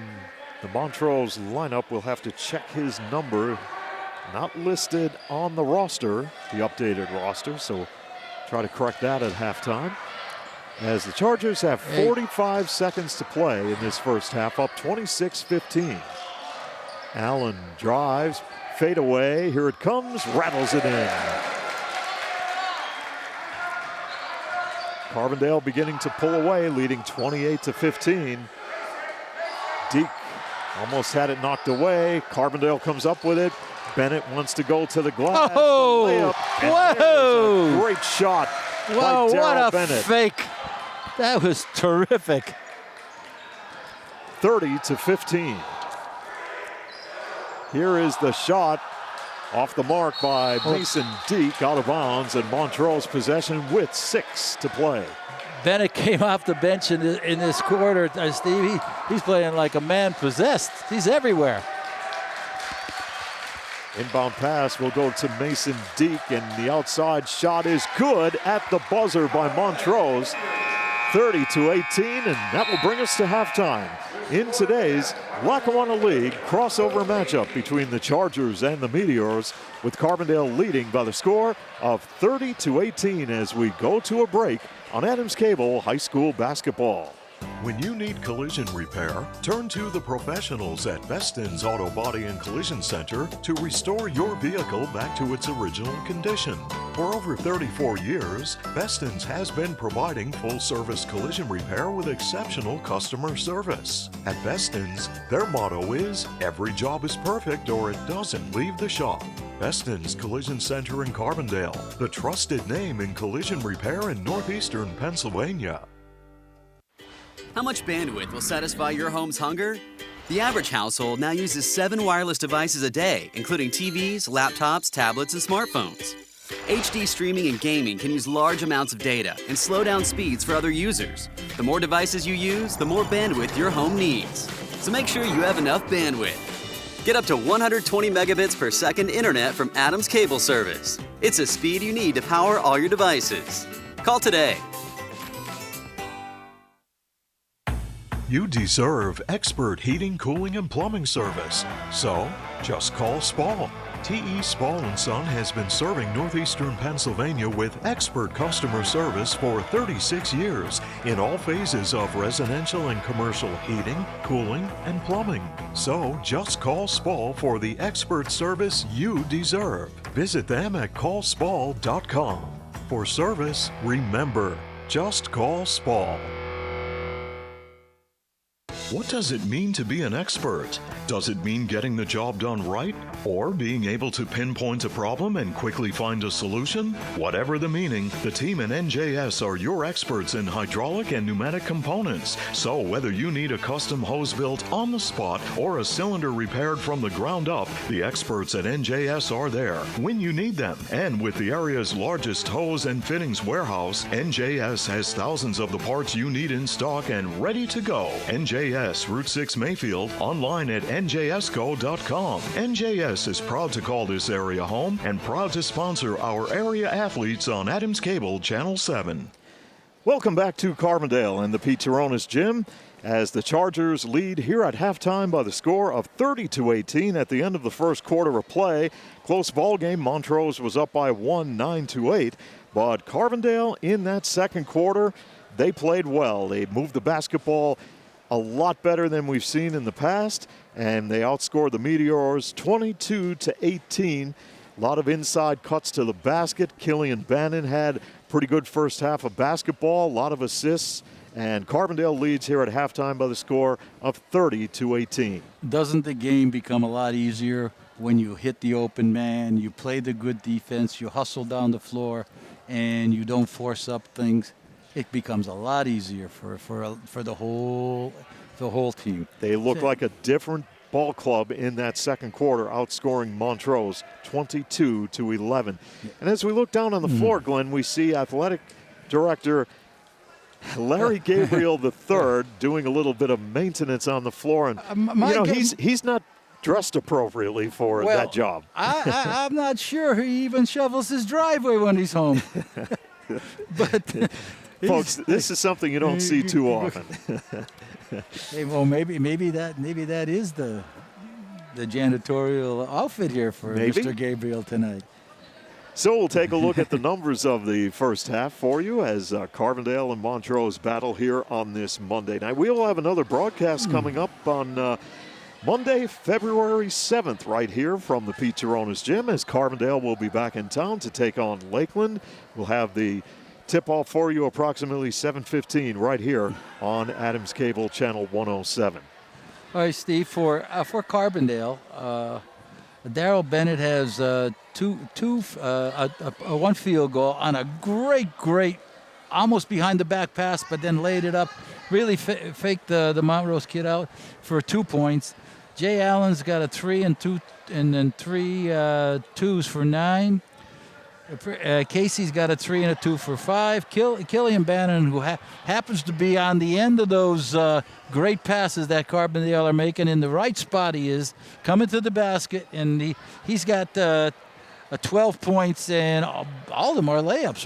the Montrose lineup. We'll have to check his number. Not listed on the roster, the updated roster, so try to correct that at halftime. As the Chargers have 45 seconds to play in this first half, up 26-15. Allen drives, fade away, here it comes, rattles it in. Carbondale beginning to pull away, leading 28-15. Deke almost had it knocked away. Carbondale comes up with it. Bennett wants to go to the glass. Oh, the layup, whoa! a great shot Whoa, by what Darryl a Bennett. fake. That was terrific. 30-15. Here is the shot off the mark by Mason Deke, out of bounds, and Montrose possession with 6 to play. Bennett came off the bench in this quarter, Steve. He's playing like a man possessed. He's everywhere. Inbound pass will go to Mason Deke, and the outside shot is good at the buzzer by Montrose. 30-18, and that will bring us to halftime in today's Lackawanna League crossover matchup between the Chargers and the Meteors, with Carbondale leading by the score of 30-18 as we go to a break on Adams Cable High School basketball. When you need collision repair, turn to the professionals at Beston's Auto Body and Collision Center to restore your vehicle back to its original condition. For over 34 years, Beston's has been providing full-service collision repair with exceptional customer service. At Beston's, their motto is, every job is perfect or it doesn't leave the shop. Beston's Collision Center in Carbondale, the trusted name in collision repair in northeastern Pennsylvania. How much bandwidth will satisfy your home's hunger? The average household now uses 7 wireless devices a day, including TVs, laptops, tablets, and smartphones. HD streaming and gaming can use large amounts of data and slow down speeds for other users. The more devices you use, the more bandwidth your home needs. So make sure you have enough bandwidth. Get up to 120 megabits per second internet from Adams Cable Service. It's a speed you need to power all your devices. Call today. You deserve expert heating, cooling, and plumbing service. So, just call Spall. T.E. Spall & Son has been serving northeastern Pennsylvania with expert customer service for 36 years in all phases of residential and commercial heating, cooling, and plumbing. So, just call Spall for the expert service you deserve. Visit them at callspall.com. For service, remember, just call Spall. What does it mean to be an expert? Does it mean getting the job done right? Or being able to pinpoint a problem and quickly find a solution? Whatever the meaning, the team in NJS are your experts in hydraulic and pneumatic components. So whether you need a custom hose built on the spot or a cylinder repaired from the ground up, the experts at NJS are there when you need them. And with the area's largest hose and fittings warehouse, NJS has thousands of the parts you need in stock and ready to go. NJS Route 6 Mayfield, online at njsco.com. NJS is proud to call this area home and proud to sponsor our area athletes on Adams Cable Channel 7. Welcome back to Carbondale and the Pete Turonis Gym as the Chargers lead here at halftime by the score of 30-18 at the end of the first quarter of play. Close ball game. Montrose was up by 1, 9-8, but Carbondale in that second quarter, they played well. They moved the basketball a lot better than we've seen in the past, and they outscored the Meteors 22-18. A lot of inside cuts to the basket. Killian Bannon had pretty good first half of basketball, a lot of assists, and Carbondale leads here at halftime by the score of 30-18. Doesn't the game become a lot easier when you hit the open man, you play the good defense, you hustle down the floor, and you don't force up things? It becomes a lot easier for the whole team. They look like a different ball club in that second quarter, outscoring Montrose 22-11. And as we look down on the floor, Glenn, we see athletic director Larry Gabriel III doing a little bit of maintenance on the floor, and he's not dressed appropriately for that job. I'm not sure he even shovels his driveway when he's home. But folks, this is something you don't see too often. Hey, well, maybe that is the janitorial outfit here for Maybe. Mr. Gabriel tonight. So we'll take a look at the numbers of the first half for you as Carbondale and Montrose battle here on this Monday night. We will have another broadcast coming up on Monday, February 7th, right here from the Pete Geronis Gym, as Carbondale will be back in town to take on Lakeland. We'll have the tip-off for you approximately 7:15 right here on Adams Cable Channel 107. All right, Steve, for Carbondale, Darrell Bennett has one field goal on a great, almost behind the back pass, but then laid it up, really faked the Montrose kid out for 2 points. Jay Allen's got a 3 and 2, and then 3 twos for 9. Casey's got a 3 and a 2 for 5. Killian Bannon, who happens to be on the end of those great passes that Carbondale are making, in the right spot he is, coming to the basket, and he's got 12 points, and all of them are layups,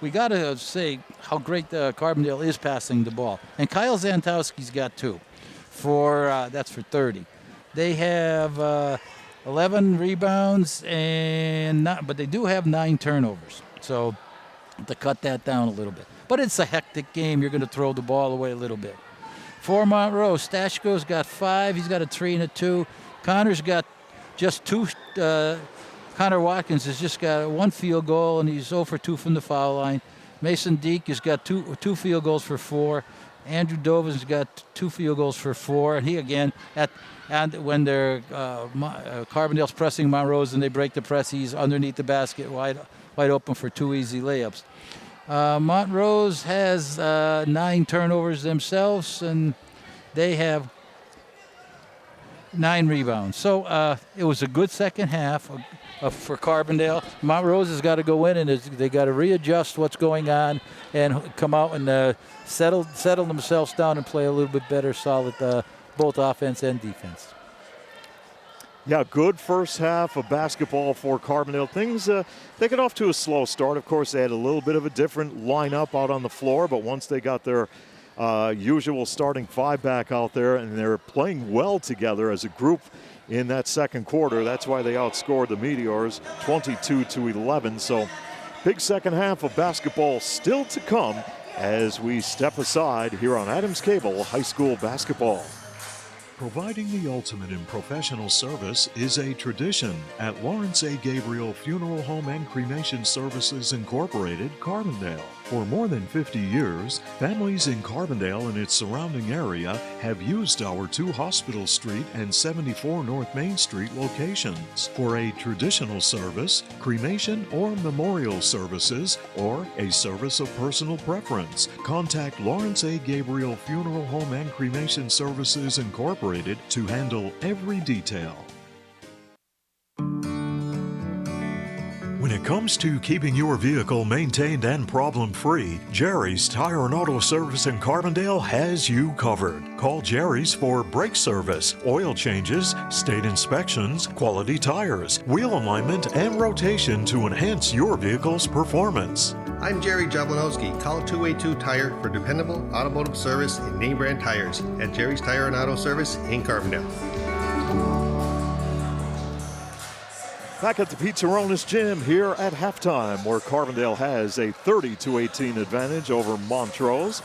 we got to say how great Carbondale is passing the ball. And Kyle Zantowski's got 2 that's for 30. They have 11 rebounds, but they do have 9 turnovers. So to cut that down a little bit. But it's a hectic game. You're going to throw the ball away a little bit. For Montrose, Stashko's got 5. He's got a 3 and a 2. Connor's got just 2. Connor Watkins has just got 1 field goal, and he's 0 for 2 from the foul line. Mason Deek has got two field goals for 4. Andrew Dovin's got 2 field goals for 4, and he again when they're Carbondale's pressing Montrose and they break the press, he's underneath the basket, wide open for 2 easy layups. Montrose has 9 turnovers themselves, and they have 9 rebounds. So it was a good second half for Carbondale. Montrose has got to go in, and they got to readjust what's going on and come out and settle themselves down and play a little bit better, solid, both offense and defense. Yeah, good first half of basketball for Carbondale. Things, they got off to a slow start. Of course, they had a little bit of a different lineup out on the floor, but once they got their usual starting 5 back out there, and they're playing well together as a group in that second quarter. That's why they outscored the Meteors 22-11. So big second half of basketball still to come as we step aside here on Adams Cable High School Basketball. Providing the ultimate in professional service is a tradition at Lawrence A. Gabriel Funeral Home and Cremation Services Incorporated, Carbondale. For more than 50 years, families in Carbondale and its surrounding area have used our 2 Hospital Street and 74 North Main Street locations for a traditional service, cremation or memorial services, or a service of personal preference. Contact Lawrence A. Gabriel Funeral Home and Cremation Services Incorporated to handle every detail. When it comes to keeping your vehicle maintained and problem-free, Jerry's Tire and Auto Service in Carbondale has you covered. Call Jerry's for brake service, oil changes, state inspections, quality tires, wheel alignment, and rotation to enhance your vehicle's performance. I'm Jerry Jablonowski. Call 282 Tire for dependable automotive service in name brand tires at Jerry's Tire and Auto Service in Carbondale. Back at the Pete Geronis Gym here at halftime, where Carbondale has a 30-18 advantage over Montrose.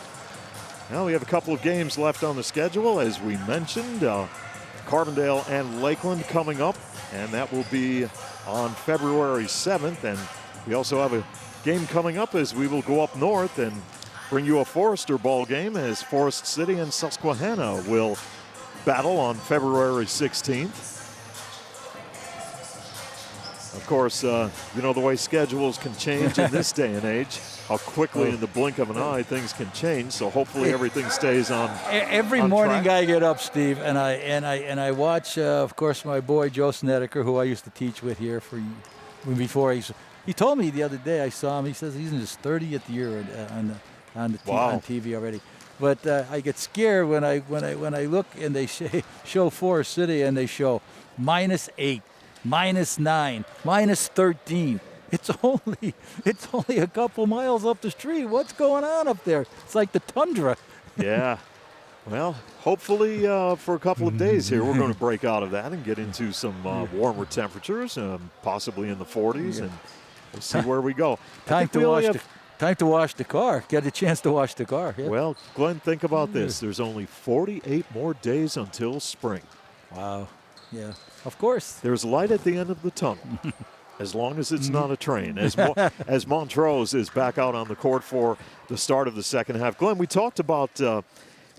Now we have a couple of games left on the schedule, as we mentioned. Carbondale and Lakeland coming up, and that will be on February 7th. And we also have a game coming up as we will go up north and bring you a Forester ball game, as Forest City and Susquehanna will battle on February 16th. Of course, the way schedules can change in this day and age, how quickly in the blink of an eye things can change. So hopefully everything stays on. Every morning I get up, Steve, and I watch, of course, my boy Joe Snedeker, who I used to teach with here before he told me the other day, I saw him. He says he's in his 30th year on TV already. But I get scared when I look and they show Forest City and they show -8. -9, -13. It's only a couple miles up the street. What's going on up there? It's like the tundra. Yeah. Well, hopefully for a couple of days here, we're going to break out of that and get into some warmer temperatures, possibly in the 40s, and we'll see where we go. Time to wash the car. Get a chance to wash the car. Yeah. Well, Glenn, think about this. There's only 48 more days until spring. Wow. Yeah, of course. There's light at the end of the tunnel, as long as it's not a train, as Montrose is back out on the court for the start of the second half. Glenn, we talked about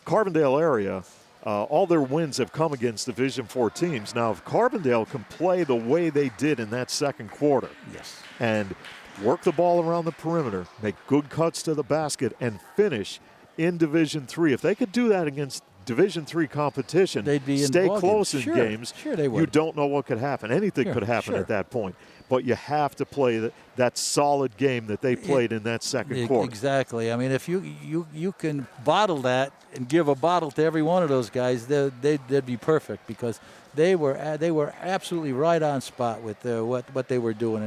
Carbondale area. All their wins have come against Division IV teams. Now, if Carbondale can play the way they did in that second quarter, yes, and work the ball around the perimeter, make good cuts to the basket, and finish in Division III, if they could do that against Division III competition, they'd be stay close in games. Sure, they would. You don't know what could happen. Anything could happen at that point. But you have to play that solid game that they played in that second quarter. Exactly. I mean, if you can bottle that and give a bottle to every one of those guys, they'd be perfect, because they were absolutely right on spot with what they were doing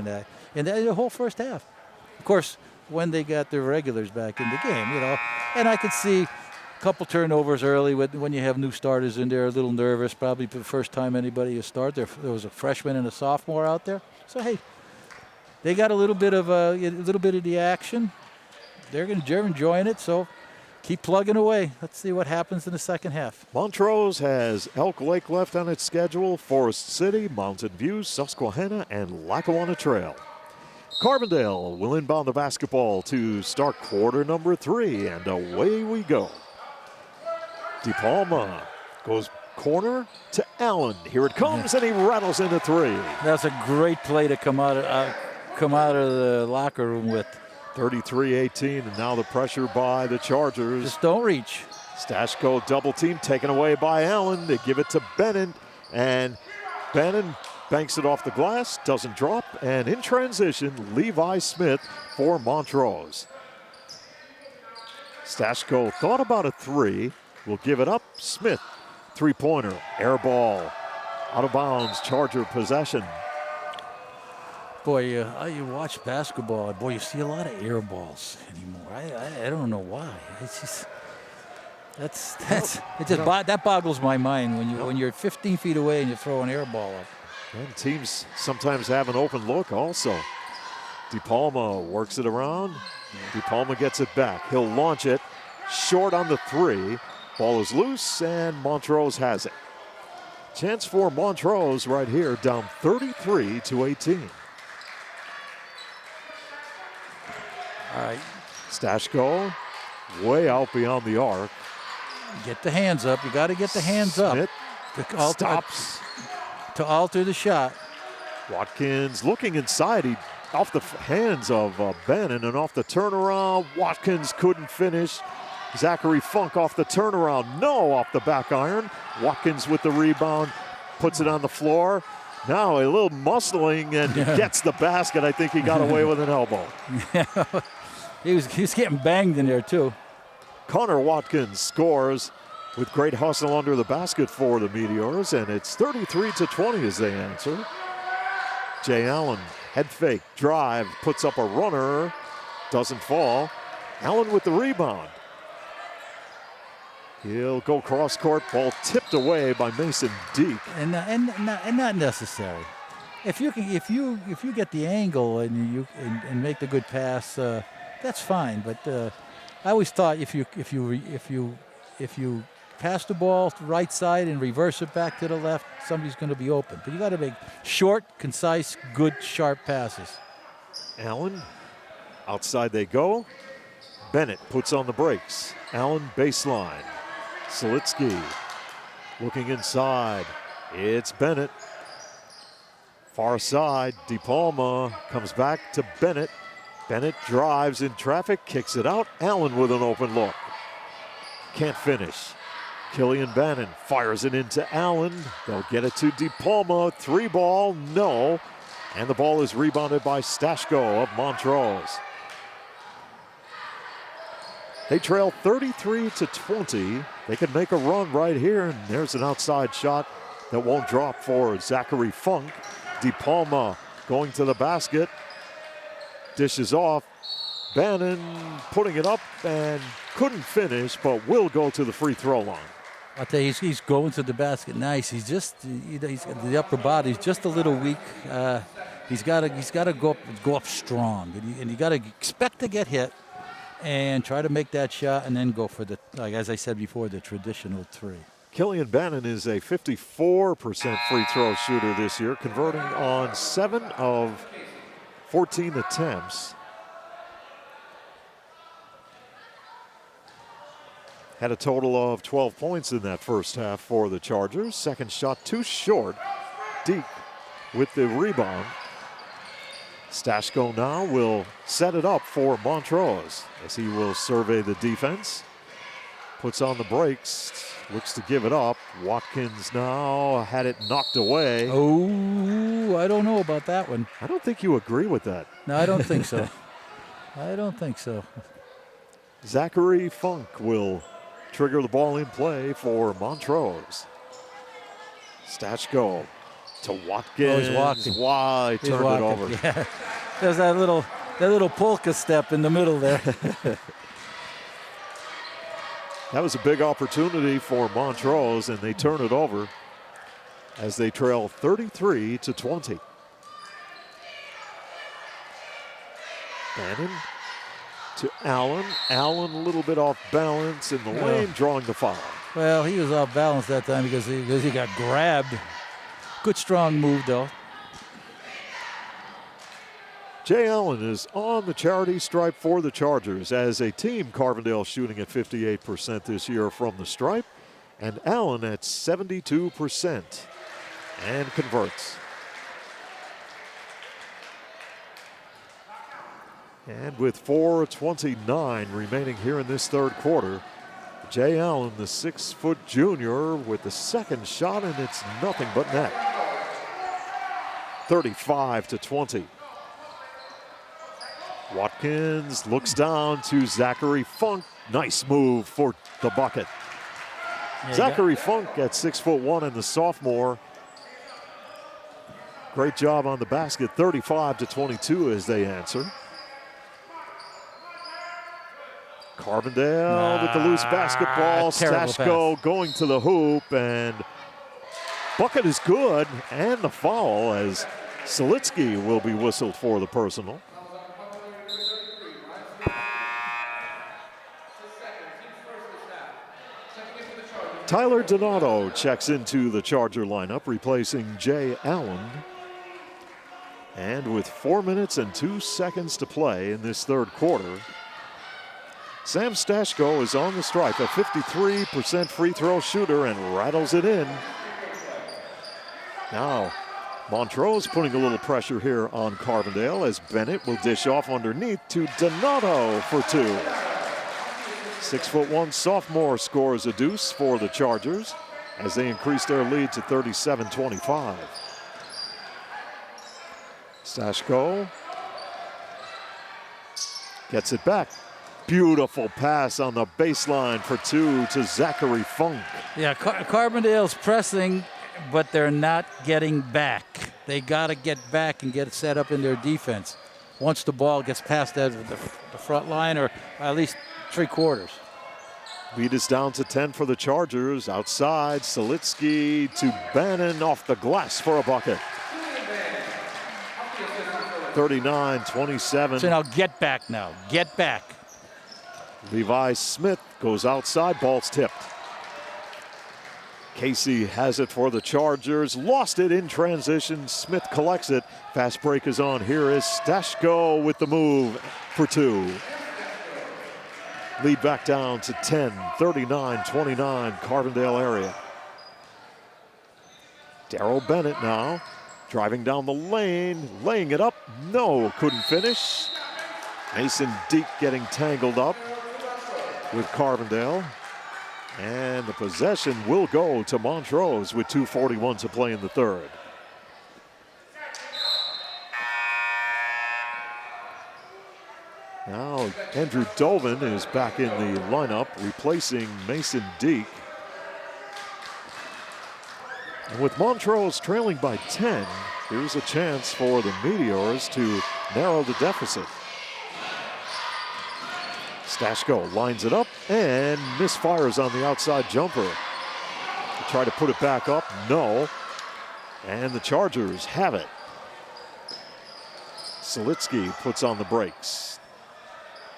in the whole first half. Of course, when they got their regulars back in the game, and I could see a couple turnovers early when you have new starters in there, a little nervous, probably for the first time anybody has started. There was a freshman and a sophomore out there. So, hey, they got a little bit of the action. They're enjoying it, so keep plugging away. Let's see what happens in the second half. Montrose has Elk Lake left on its schedule, Forest City, Mountain View, Susquehanna, and Lackawanna Trail. Carbondale will inbound the basketball to start quarter number 3, and away we go. DePalma goes corner to Allen. Here it comes, and he rattles into 3. That's a great play to come out of the locker room with. 33-18, and now the pressure by the Chargers. Just don't reach. Stashko double team taken away by Allen. They give it to Bennett, and Bennett banks it off the glass, doesn't drop, and in transition, Levi Smith for Montrose. Stashko thought about a 3, will give it up. Smith, three-pointer, air ball, out of bounds, Charger possession. Boy, you watch basketball, boy, you see a lot of air balls anymore. I don't know why. It's just that boggles my mind when you're 15 feet away and you throw an air ball up. And teams sometimes have an open look also. DePalma works it around. DePalma gets it back. He'll launch it short on the 3. Ball is loose, and Montrose has it. Chance for Montrose right here, down 33-18. All right. Stashko way out beyond the arc. Get the hands up. You got to get the hands up. Stops to alter the shot. Watkins looking inside. He off the hands of Bannon, and off the turnaround. Watkins couldn't finish. Zachary Funk off the turnaround. No, off the back iron. Watkins with the rebound. Puts it on the floor. Now a little muscling, and he gets the basket. I think he got away with an elbow. He was getting banged in there too. Connor Watkins scores with great hustle under the basket for the Meteors, and it's 33-20 as they answer. Jay Allen, head fake, drive, puts up a runner, doesn't fall. Allen with the rebound. He'll go cross court, ball tipped away by Mason Deek. And not necessary. If you get the angle and make the good pass, that's fine. But I always thought if you pass the ball to the right side and reverse it back to the left, somebody's going to be open. But you got to make short, concise, good, sharp passes. Allen, outside they go. Bennett puts on the brakes. Allen baseline. Selitsky looking inside. It's Bennett. Far side, DePalma comes back to Bennett. Bennett drives in traffic, kicks it out. Allen with an open look. Can't finish. Killian Bannon fires it into Allen. They'll get it to DePalma. 3-ball, no. And the ball is rebounded by Stashko of Montrose. They trail 33-20. They can make a run right here, and there's an outside shot that won't drop for Zachary Funk. DePalma going to the basket. Dishes off. Bannon putting it up and couldn't finish, but will go to the free throw line. I'll tell you, he's going to the basket nice. He's just, he's the upper body's just a little weak. He's got to go up strong, and you got to expect to get hit, and try to make that shot, and then go for the, like as I said before, the traditional three. Killian Bannon is a 54% free throw shooter this year, converting on 7 of 14 attempts. Had a total of 12 points in that first half for the Chargers. Second shot too short. Deke with the rebound. Stashko now will set it up for Montrose as he will survey the defense. Puts on the brakes, looks to give it up. Watkins now had it knocked away. Oh, I don't know about that one. I don't think you agree with that. No, I don't think so. I don't think so. Zachary Funk will trigger the ball in play for Montrose. Stashko to Watkins. Oh, he's walking. Why turned it over? Yeah. There's that little polka step in the middle there. That was a big opportunity for Montrose, and they turn it over as they trail 33-20. Bannon to Allen. Allen a little bit off balance in the lane, drawing the foul. Well, he was off balance that time because he got grabbed. Good strong move though. Jay Allen is on the charity stripe for the Chargers. As a team, Carbondale shooting at 58% this year from the stripe, and Allen at 72% and converts. And with 4:29 remaining here in this third quarter, Jay Allen, the 6-foot junior, with the second shot, and it's nothing but net. 35-20. Watkins looks down to Zachary Funk. Nice move for the bucket. Yeah, Zachary Funk at 6'1" and the sophomore. Great job on the basket. 35-22 as they answer. Carbondale with the loose basketball. Stashko going to the hoop, and bucket is good, and the foul as Selitsky will be whistled for the personal. Tyler Donato checks into the Charger lineup, replacing Jay Allen. And with 4 minutes and 2 seconds to play in this third quarter, Sam Stashko is on the stripe, a 53% free throw shooter, and rattles it in. Now, Montrose putting a little pressure here on Carbondale as Bennett will dish off underneath to Donato for 2. 6'1" sophomore scores a deuce for the Chargers as they increase their lead to 37-25. Stashko gets it back. Beautiful pass on the baseline for 2 to Zachary Funk. Yeah, Carbondale's pressing, but they're not getting back. They got to get back and get it set up in their defense once the ball gets past the front line, or at least 3/4. Lead is down to 10 for the Chargers. Outside, Selitsky to Bannon off the glass for a bucket. 39-27. So now get back now. Get back. Levi Smith goes outside, ball's tipped. Casey has it for the Chargers, lost it in transition. Smith collects it. Fast break is on. Here is Stashko with the move for 2. Lead back down to 10, 39-29, Carbondale area. Darrell Bennett now driving down the lane, laying it up. No, couldn't finish. Mason Deke getting tangled up with Carbondale. And the possession will go to Montrose with 2:41 to play in the third. Now Andrew Dovin is back in the lineup, replacing Mason Deke. And with Montrose trailing by 10, here's a chance for the Meteors to narrow the deficit. Stashko lines it up and misfires on the outside jumper. They try to put it back up, no. And the Chargers have it. Selitsky puts on the brakes.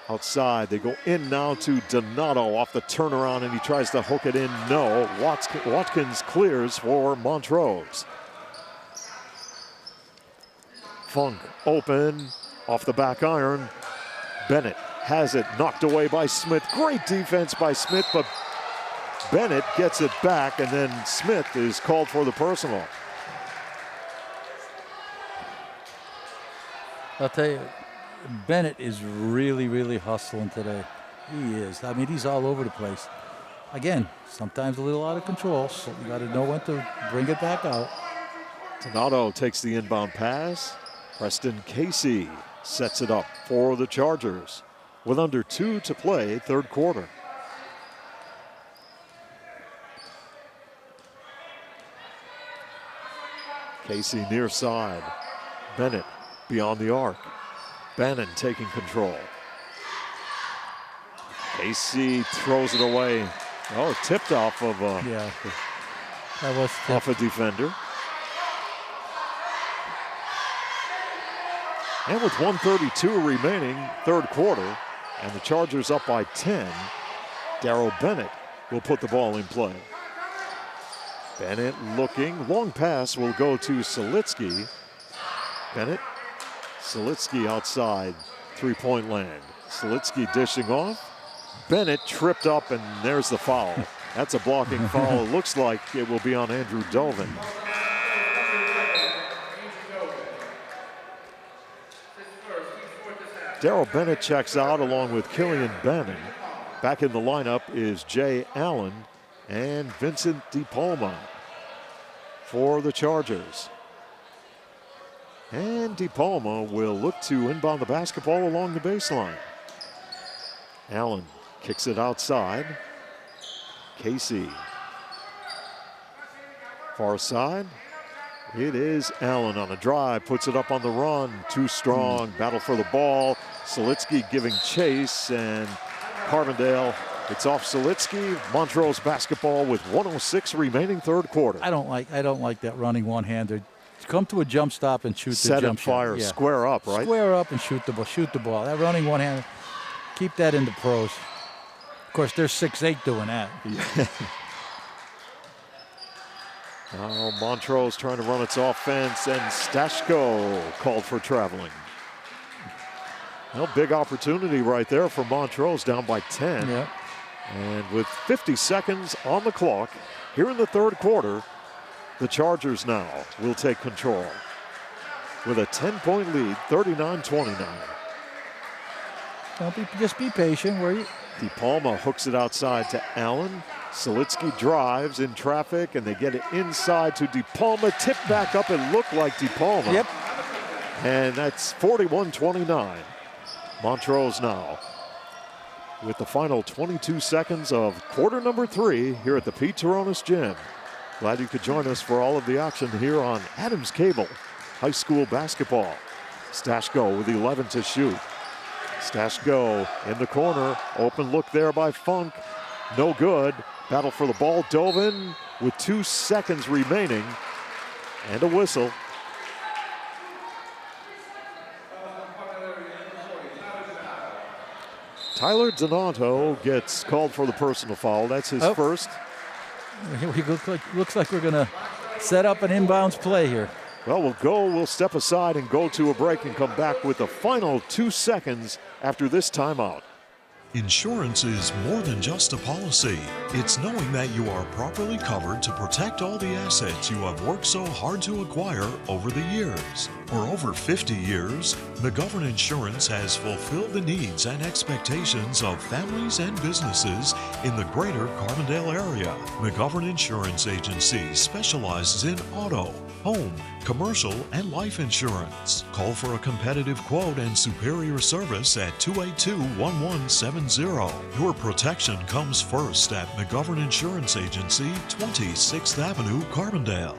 Outside, they go in now to Donato off the turnaround, and he tries to hook it in, no. Watkins clears for Montrose. Funk open, off the back iron. Bennett has it, knocked away by Smith. Great defense by Smith, but Bennett gets it back, and then Smith is called for the personal. I'll tell you, Bennett is really, really hustling today. He is. I mean, he's all over the place. Again, sometimes a little out of control, so you got to know when to bring it back out. Donato takes the inbound pass. Preston Casey sets it up for the Chargers with under 2 to play, third quarter. Casey near side. Bennett beyond the arc. Bannon taking control. Casey throws it away. Oh, tipped off of that was tipped. off a defender. And with 1:32 remaining, third quarter, and the Chargers up by 10, Darrell Bennett will put the ball in play. Bennett looking, long pass will go to Selitsky. Bennett, Selitsky outside, three-point land. Selitsky dishing off. Bennett tripped up, and there's the foul. That's a blocking foul. It looks like it will be on Andrew Dovin. Darrell Bennett checks out along with Killian Bannon. Back in the lineup is Jay Allen and Vincent DePalma for the Chargers. And DePalma will look to inbound the basketball along the baseline. Allen kicks it outside. Casey. Far side. It is Allen on a drive, puts it up on the run. Too strong, battle for the ball. Selitsky giving chase, and Carbondale, it's off Selitsky. Montrose basketball with 1:06 remaining third quarter. I don't like that running one-hander. Come to a jump stop and shoot Set the jump and fire, shot. Yeah. square up, right? Square up and shoot the ball. Shoot the ball. That running one-hander, keep that in the pros. Of course, they're 6'8" doing that. Yeah. Now Montrose trying to run its offense, and Stashko called for traveling. Well, big opportunity right there for Montrose, down by 10. Yeah. And with 50 seconds on the clock, here in the third quarter, the Chargers now will take control with a 10-point lead, 39-29. Just be patient. DePalma hooks it outside to Allen. Selitsky drives in traffic, and they get it inside to DePalma. Tip back up and look like DePalma. Yep. And that's 41-29. Montrose now with the final 22 seconds of quarter number 3 here at the Pete Taronis Gym. Glad you could join us for all of the action here on Adams Cable High School Basketball. Stashko with 11 to shoot. Stashko in the corner. Open look there by Funk. No good. Battle for the ball. Dovin with 2 seconds remaining. And a whistle. Tyler Donato gets called for the personal foul. That's his first. Looks like we're going to set up an inbounds play here. Well, we'll step aside and go to a break and come back with the final 2 seconds after this timeout. Insurance is more than just a policy. It's knowing that you are properly covered to protect all the assets you have worked so hard to acquire over the years. For over 50 years, McGovern Insurance has fulfilled the needs and expectations of families and businesses in the greater Carbondale area. McGovern Insurance Agency specializes in auto, home, commercial, and life insurance. Call for a competitive quote and superior service at 282-1170. Your protection comes first at McGovern Insurance Agency, 26th Avenue, Carbondale.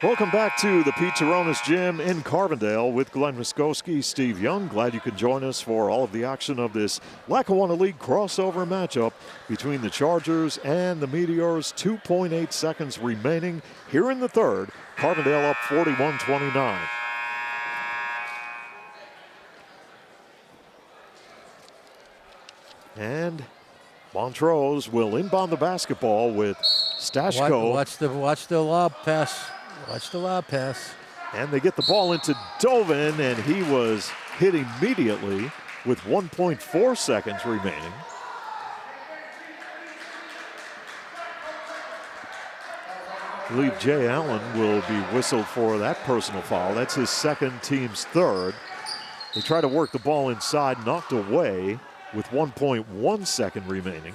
Welcome back to the Pete Taronis Gym in Carbondale with Glenn Muskowski, Steve Young. Glad you could join us for all of the action of this Lackawanna League crossover matchup between the Chargers and the Meteors. 2.8 seconds remaining here in the third. Carbondale up 41-29. And Montrose will inbound the basketball with Stashko. Watch the lob pass. Watch the lob pass. And they get the ball into Dovin, and he was hit immediately with 1.4 seconds remaining. I believe Jay Allen will be whistled for that personal foul. That's his second, team's third. They try to work the ball inside, knocked away with 1.1 second remaining.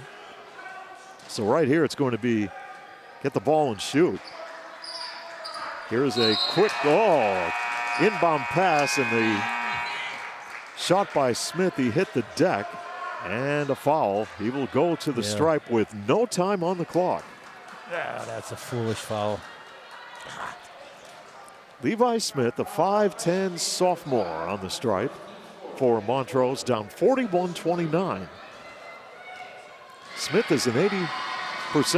So right here it's going to be get the ball and shoot. Here's a quick, inbound pass, and the shot by Smith. He hit the deck, and a foul. He will go to the stripe with no time on the clock. Yeah, that's a foolish foul. Levi Smith, the 5'10 sophomore on the stripe for Montrose, down 41-29. Smith is an 80%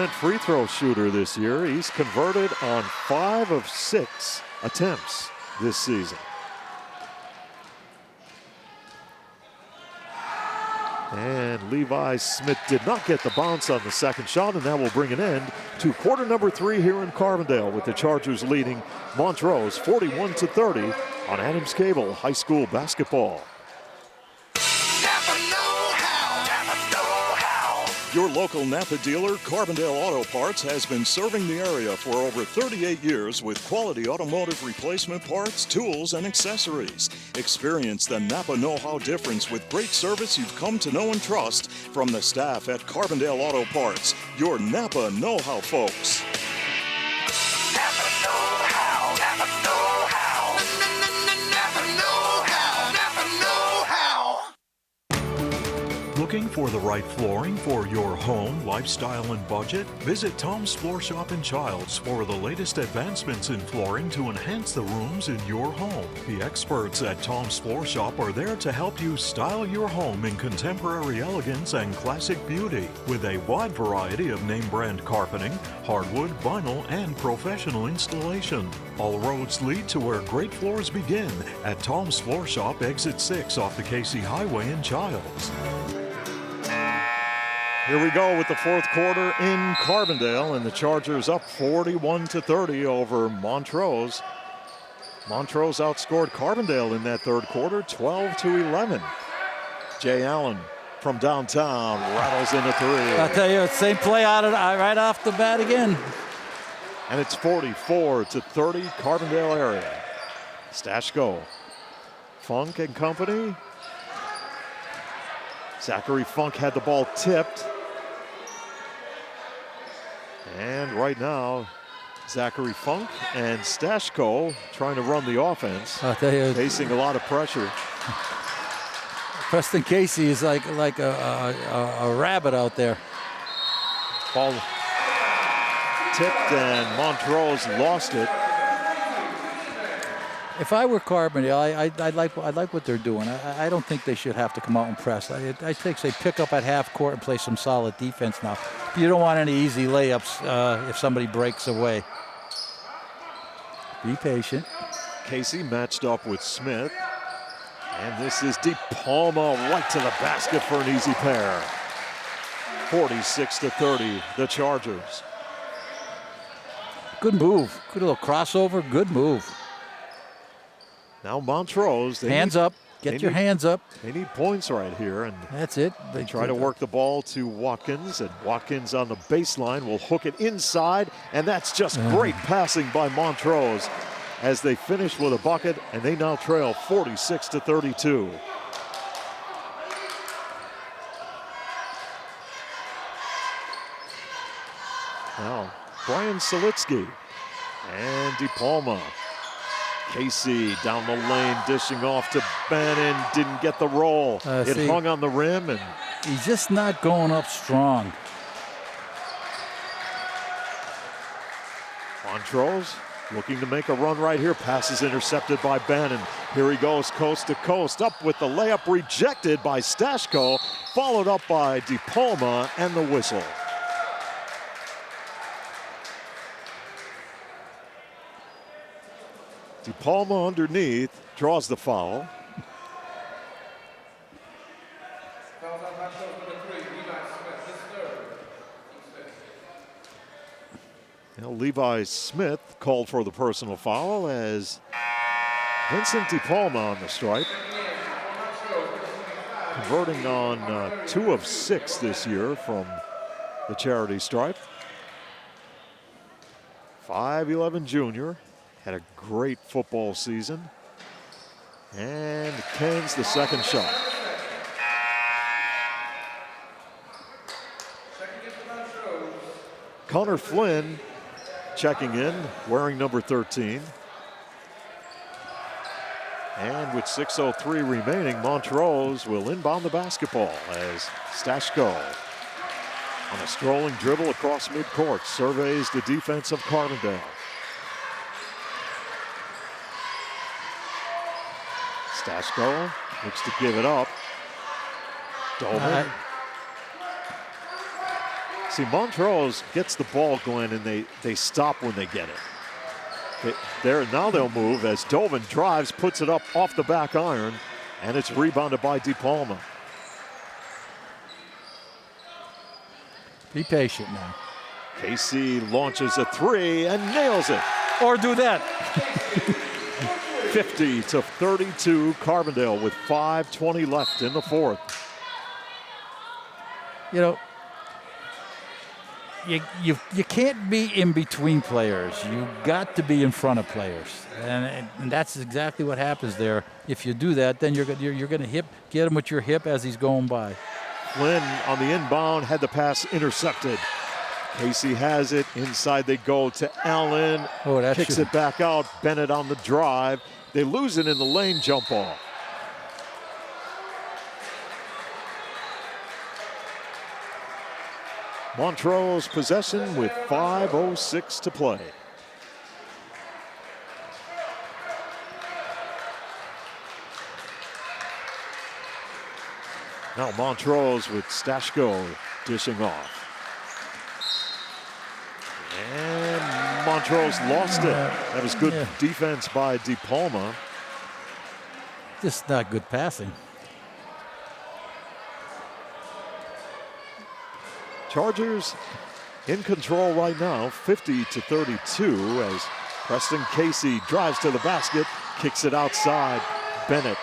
free throw shooter this year. He's converted on 5 of 6 attempts this season. And Levi Smith did not get the bounce on the second shot, and that will bring an end to quarter number 3 here in Carbondale, with the Chargers leading Montrose 41-30 on Adams Cable High School basketball. Your local Napa dealer, Carbondale Auto Parts, has been serving the area for over 38 years with quality automotive replacement parts, tools, and accessories. Experience the Napa know-how difference with great service you've come to know and trust from the staff at Carbondale Auto Parts. Your Napa know-how folks. Napa know-how. Napa know-how. Napa know-how. Napa know-how. Looking for the right flooring for your home, lifestyle, and budget? Visit Tom's Floor Shop in Childs for the latest advancements in flooring to enhance the rooms in your home. The experts at Tom's Floor Shop are there to help you style your home in contemporary elegance and classic beauty with a wide variety of name brand carpeting, hardwood, vinyl, and professional installation. All roads lead to where great floors begin at Tom's Floor Shop, exit 6 off the Casey Highway in Childs. Here we go with the fourth quarter in Carbondale, and the Chargers up 41-30 over Montrose. Montrose outscored Carbondale in that third quarter, 12-11. Jay Allen from downtown rattles in a three. I'll tell you, same play right off the bat again. And it's 44-30 Carbondale area. Stashko, Funk and company. Zachary Funk had the ball tipped. And right now, Zachary Funk and Stashko trying to run the offense. I'll tell you, facing a lot of pressure. Preston Casey is like a rabbit out there. Ball tipped, and Montrose lost it. If I were Carbondale, I like what they're doing. I don't think they should have to come out and press. I think they pick up at half court and play some solid defense now. You don't want any easy layups if somebody breaks away. Be patient. Casey matched up with Smith. And this is De Palma right to the basket for an easy pair. 46-30, the Chargers. Good move. Good little crossover. Good move. Now Montrose. Hands up. Get your hands up. They need points right here. And that's it. They try to work the ball to Watkins. And Watkins on the baseline will hook it inside. And that's just great passing by Montrose as they finish with a bucket. And they now trail 46-32. Now Brian Solitsky and De Palma. Casey down the lane, dishing off to Bannon, didn't get the roll. It hung on the rim, and he's just not going up strong. Montrose looking to make a run right here. Pass is intercepted by Bannon. Here he goes coast to coast. Up with the layup, rejected by Stashko. Followed up by DePalma and the whistle. DePalma underneath, draws the foul. Now Levi Smith called for the personal foul as Vincent DePalma on the stripe. Converting on 2 of 6 this year from the charity stripe. 5'11" junior. Had a great football season. And Canes the second shot. Connor Flynn checking in, wearing number 13. And with 6:03 remaining, Montrose will inbound the basketball as Stashko on a strolling dribble across midcourt surveys the defense of Carbondale. Stashko looks to give it up. Dolman. See, Montrose gets the ball, Glenn, and they stop when they get it. Now they'll move as Dolman drives, puts it up off the back iron, and it's rebounded by DePalma. Be patient now. Casey launches a 3 and nails it. Or do that. 50-32, Carbondale with 5:20 left in the fourth. You know, you can't be in between players. You got to be in front of players, and that's exactly what happens there. If you do that, then you're going to get him with your hip as he's going by. Flynn on the inbound had the pass intercepted. Casey has it inside. They go to Allen. Kicks it back out. Bennett on the drive. They lose it in the lane jump ball. Montrose possession with 5:06 to play. Now Montrose with Stashko dishing off. And Montrose lost it. That was good defense by DePalma. Just not good passing. Chargers in control right now, 50-32 as Preston Casey drives to the basket, kicks it outside. Bennett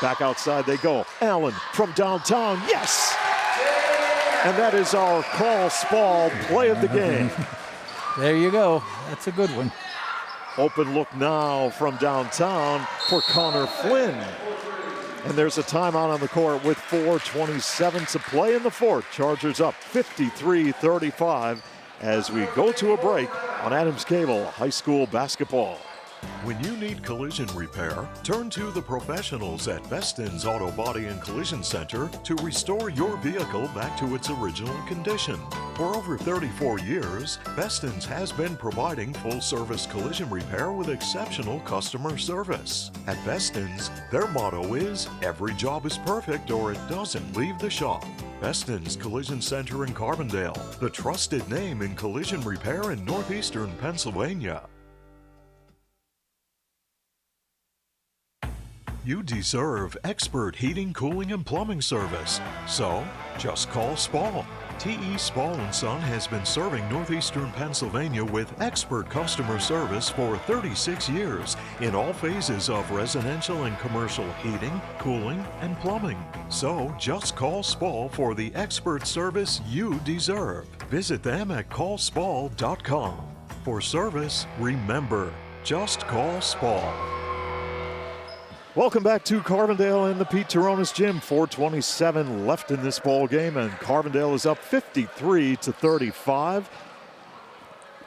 back outside they go. Allen from downtown, yes! And that is our Carl Spall play of the game. There you go. That's a good one. Open look now from downtown for Connor Flynn. And there's a timeout on the court with 4:27 to play in the fourth. Chargers up 53-35 as we go to a break on Adams Cable High School Basketball. When you need collision repair, turn to the professionals at Beston's Auto Body and Collision Center to restore your vehicle back to its original condition. For over 34 years, Beston's has been providing full-service collision repair with exceptional customer service. At Beston's, their motto is, every job is perfect or it doesn't leave the shop. Beston's Collision Center in Carbondale, the trusted name in collision repair in northeastern Pennsylvania. You deserve expert heating, cooling, and plumbing service. So, just call Spall. T.E. Spall & Son has been serving northeastern Pennsylvania with expert customer service for 36 years in all phases of residential and commercial heating, cooling, and plumbing. So, just call Spall for the expert service you deserve. Visit them at callspall.com. For service, remember, just call Spall. Welcome back to Carbondale and the Pete Turonis Gym. 4:27 left in this ball game, and Carbondale is up 53-35.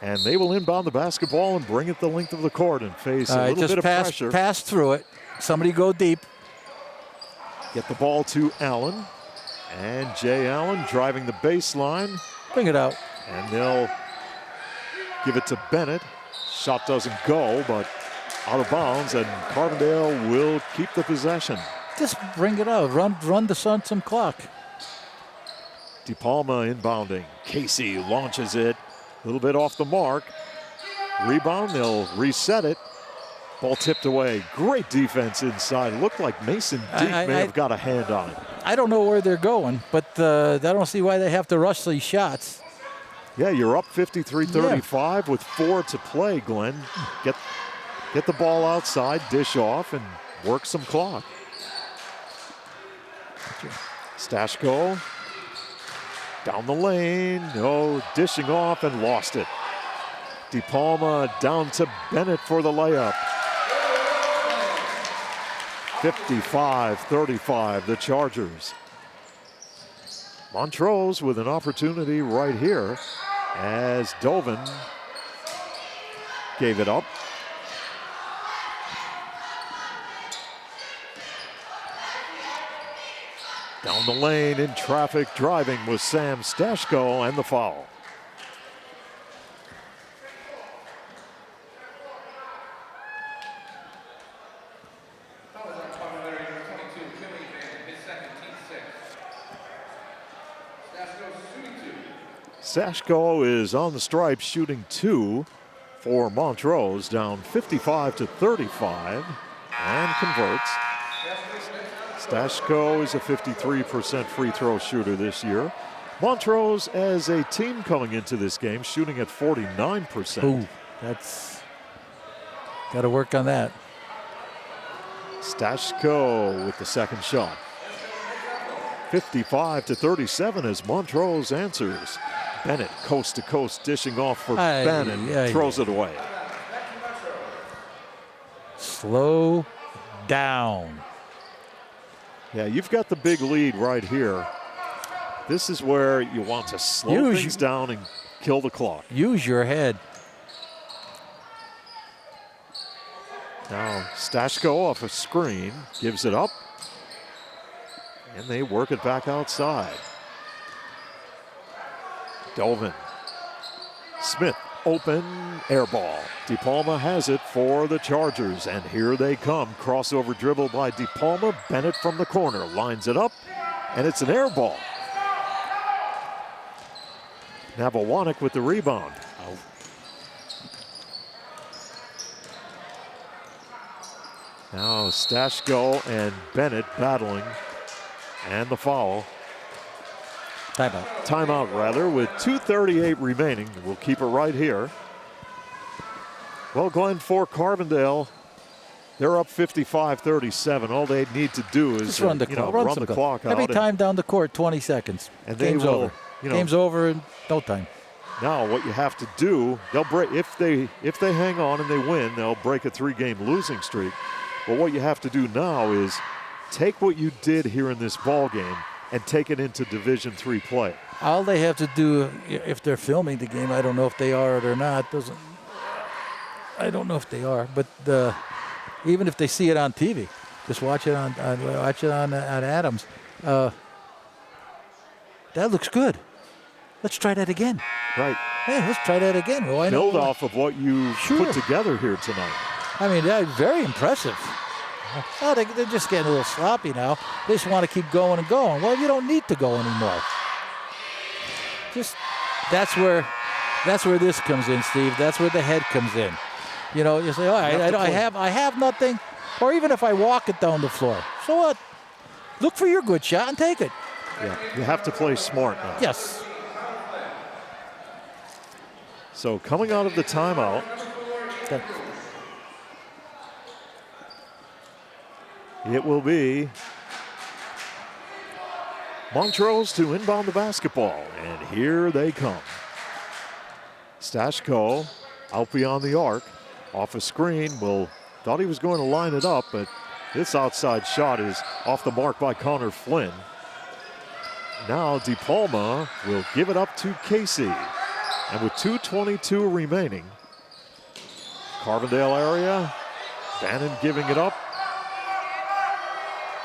And they will inbound the basketball and bring it the length of the court and face a little bit of pressure. Pass through it. Somebody go deep. Get the ball to Allen. And Jay Allen driving the baseline. Bring it out. And they'll give it to Bennett. Shot doesn't go, but out of bounds, and Carbondale will keep the possession. Just bring it out. Run the Sun some clock. DePalma inbounding. Casey launches it a little bit off the mark. Rebound, they'll reset it. Ball tipped away. Great defense inside. It looked like Mason Deek may have got a hand on it. I don't know where they're going, but I don't see why they have to rush these shots. Yeah, you're up 53-35 with 4 to play, Glenn. Get the ball outside, dish off, and work some clock. Stashko down the lane. No, dishing off and lost it. DePalma down to Bennett for the layup. 55-35, the Chargers. Montrose with an opportunity right here as Dovin gave it up. Down the lane in traffic, driving was Sam Stashko, and the foul. Stashko is on the stripe shooting 2 for Montrose, down 55-35, and converts. Stashko is a 53% free throw shooter this year. Montrose as a team coming into this game shooting at 49%. Ooh, that's got to work on that. Stashko with the second shot. 55-37 as Montrose answers. Bennett coast to coast dishing off for Bannon, throws it away. Slow down. Yeah, you've got the big lead right here. This is where you want to slow things down and kill the clock. Use your head. Now Stashko off a screen, gives it up, and they work it back outside. Dovin. Smith, open, air ball. DePalma has it for the Chargers, and here they come. Crossover dribble by DePalma. Bennett from the corner lines it up, and it's an air ball. Navawanic with the rebound. Now Stashko and Bennett battling, and the foul. Timeout, rather, with 2:38 remaining. We'll keep it right here. Well, Glenn, for Carbondale, they're up 55-37. All they need to do is run the clock out. Every time down the court, 20 seconds. And game's over. Game's over in no time. Now, what you have to do, they'll break if they hang on and they win, they'll break a 3-game losing streak. But what you have to do now is take what you did here in this ball game and take it into Division III play. All they have to do, if they're filming the game, I don't know if they are or not. I don't know if they are, but even if they see it on TV, just watch it on Adams. That looks good. Let's try that again. Right. Yeah, let's try that again. Well, build off of what you put together here tonight. I mean, that's very impressive. Oh, they're just getting a little sloppy now. They just want to keep going and going. Well, you don't need to go anymore. That's where this comes in, Steve. That's where the head comes in. You know, you say, "Oh, I have nothing," or even if I walk it down the floor, so what? Look for your good shot and take it. Yeah, you have to play smart now. Yes. So coming out of the timeout. It will be Montrose to inbound the basketball, and here they come. Stashko out beyond the arc, off a screen. Thought he was going to line it up, but this outside shot is off the mark by Connor Flynn. Now DePalma will give it up to Casey, and with 2:22 remaining, Carbondale area, Bannon giving it up.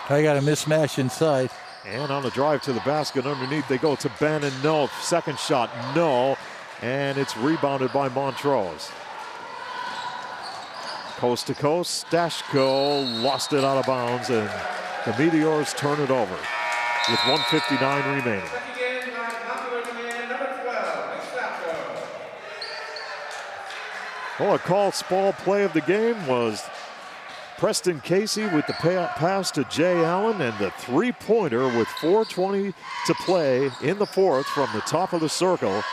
I got a mismatch inside. And on the drive to the basket underneath, they go to Bannon. No. Second shot, no. And it's rebounded by Montrose. Coast to coast, Stashko lost it out of bounds, and the Meteors turn it over with 1:59 remaining. Well, a called Spall play of the game was Preston Casey with the pass to Jay Allen and the three-pointer with 4:20 to play in the fourth from the top of the circle.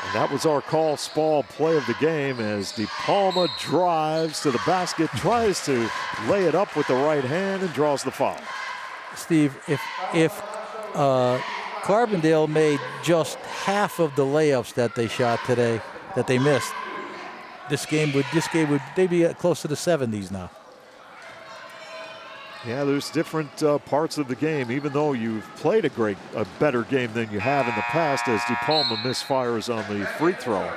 And that was our call Spall play of the game as DePalma drives to the basket, tries to lay it up with the right hand and draws the foul. Steve, if Carbondale made just half of the layups that they shot today, that they missed, this game would they'd be close to the 70s now. Yeah, there's different parts of the game, even though you've played a better game than you have in the past, as DePalma misfires on the free throw.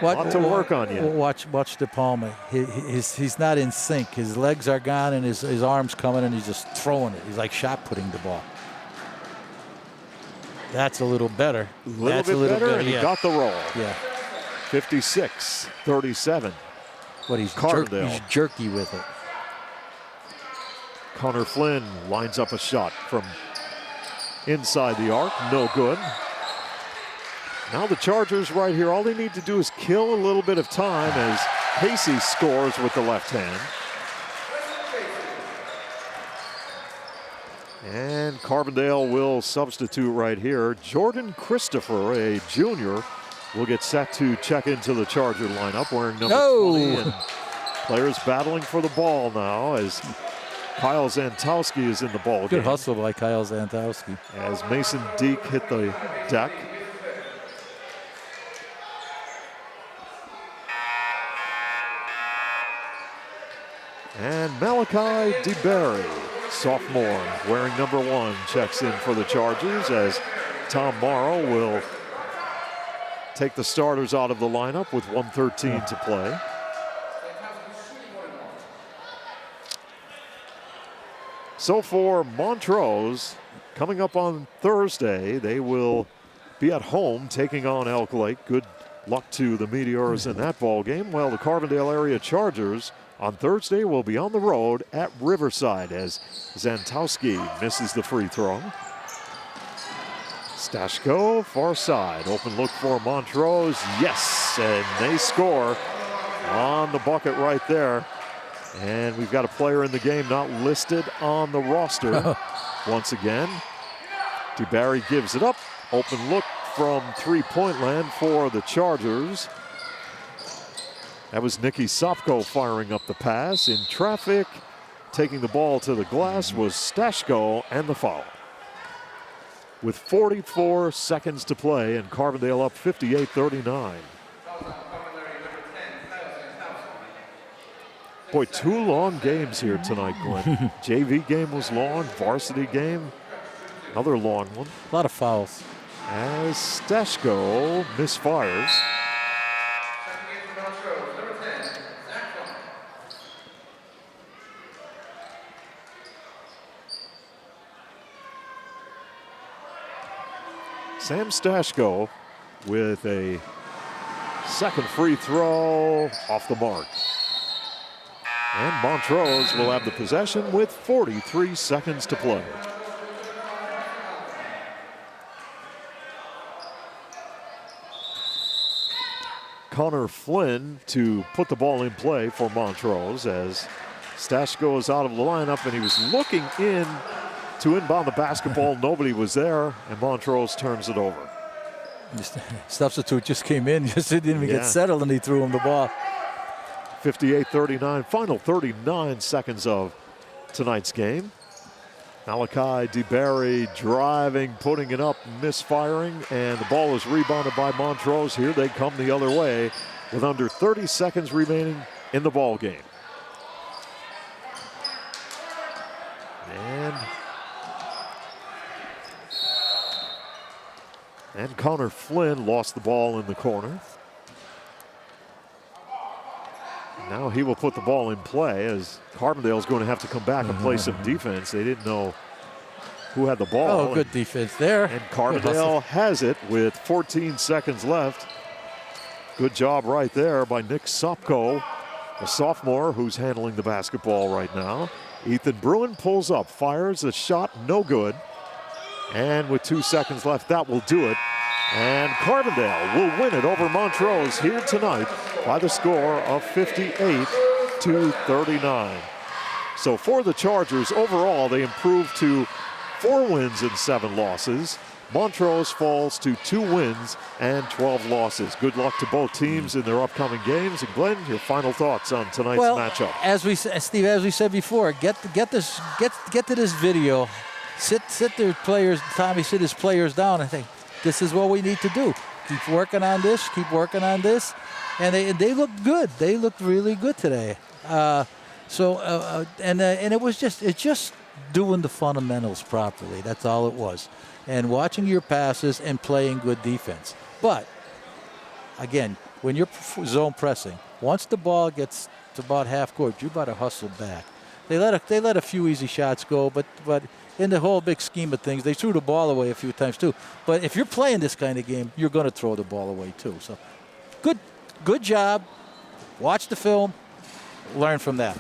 A lot to work on yet. Watch DePalma. He's not in sync. His legs are gone and his arms coming, and he's just throwing it. He's like shot putting the ball. That's a little better. A little bit better, and he got the roll. Yeah. 56-37. But he's jerky with it. Connor Flynn lines up a shot from inside the arc. No good. Now the Chargers right here, all they need to do is kill a little bit of time as Casey scores with the left hand. And Carbondale will substitute right here. Jordan Christopher, a junior, will get set to check into the Charger lineup wearing number 20. And players battling for the ball now as Kyle Zantowski is in the ball game. Good hustle by Kyle Zantowski. As Mason Deek hit the deck. And Malachi DeBerry, sophomore, wearing number 1, checks in for the Chargers as Tom Morrow will take the starters out of the lineup with 1:13 to play. So for Montrose, coming up on Thursday, they will be at home taking on Elk Lake. Good luck to the Meteors in that ball game. Well, the Carbondale area Chargers on Thursday will be on the road at Riverside as Zantowski misses the free throw. Stashko, far side. Open look for Montrose. Yes, and they score on the bucket right there. And we've got a player in the game not listed on the roster once again. DeBarry gives it up. Open look from three-point land for the Chargers. That was Nicky Sopko firing up the pass. In traffic, taking the ball to the glass was Stashko and the foul. With 44 seconds to play and Carbondale up 58-39. Boy, 2 long games here tonight, Glenn. JV game was long, varsity game, another long one. A lot of fouls. As Stashko misfires. Sam Stashko with a second free throw off the mark. And Montrose will have the possession with 43 seconds to play. Connor Flynn to put the ball in play for Montrose as Stashko is out of the lineup and he was looking in to inbound the basketball. Nobody was there, and Montrose turns it over. Substitute just came in, just didn't even get settled, and he threw him the ball. 58-39, final 39 seconds of tonight's game. Malachi DeBarry driving, putting it up, misfiring, and the ball is rebounded by Montrose. Here they come the other way with under 30 seconds remaining in the ball game. And Connor Flynn lost the ball in the corner. Now he will put the ball in play as Carbondale is going to have to come back and play some defense. They didn't know who had the ball. Oh, good defense there. And Carbondale has it with 14 seconds left. Good job right there by Nick Sopko a sophomore who's handling the basketball right now. Ethan Bruin pulls up, fires a shot, no good. And with 2 seconds left, that will do it. And Carbondale will win it over Montrose here tonight by the score of 58-39. So for the Chargers, overall, they improved to 4 wins and 7 losses. Montrose falls to 2 wins and 12 losses. Good luck to both teams in their upcoming games. And Glenn, your final thoughts on tonight's matchup? Steve, as we said before, get to this video. Sit their players. Tommy sit his players down and think, this is what we need to do. Keep working on this. Keep working on this. And they looked good. They looked really good today. And it's just doing the fundamentals properly. That's all it was. And watching your passes and playing good defense. But again, when you're zone pressing, once the ball gets to about half court, you better hustle back. They let a few easy shots go, but in the whole big scheme of things, they threw the ball away a few times too. But if you're playing this kind of game, you're going to throw the ball away too. So good job. Watch the film. Learn from that.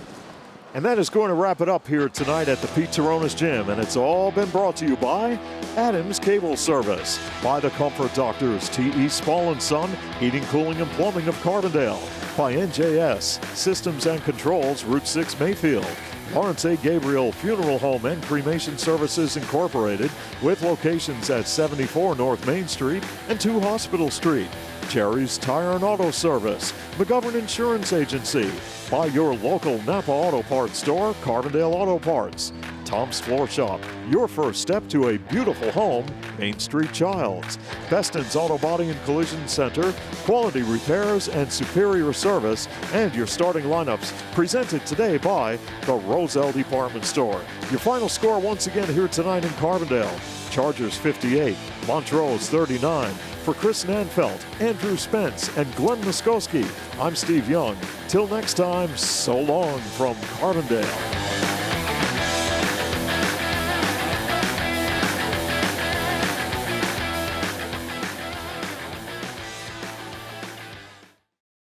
And that is going to wrap it up here tonight at the Pete Taronis Gym. And it's all been brought to you by Adams Cable Service, by the Comfort Doctors, T.E. Spall & Son, Heating, Cooling, and Plumbing of Carbondale, by NJS, Systems and Controls, Route 6 Mayfield, Lawrence A. Gabriel Funeral Home and Cremation Services Incorporated, with locations at 74 North Main Street and 2 Hospital Street, Jerry's Tire and Auto Service, McGovern Insurance Agency, by your local Napa Auto Parts store, Carbondale Auto Parts, Tom's Floor Shop, your first step to a beautiful home, Main Street Childs, Beston's Auto Body and Collision Center, quality repairs and superior service, and your starting lineups presented today by the Roselle Department Store. Your final score once again here tonight in Carbondale, Chargers 58, Montrose 39. For Chris Nanfelt, Andrew Spence, and Glenn Muskowski, I'm Steve Young. Till next time, so long from Carbondale.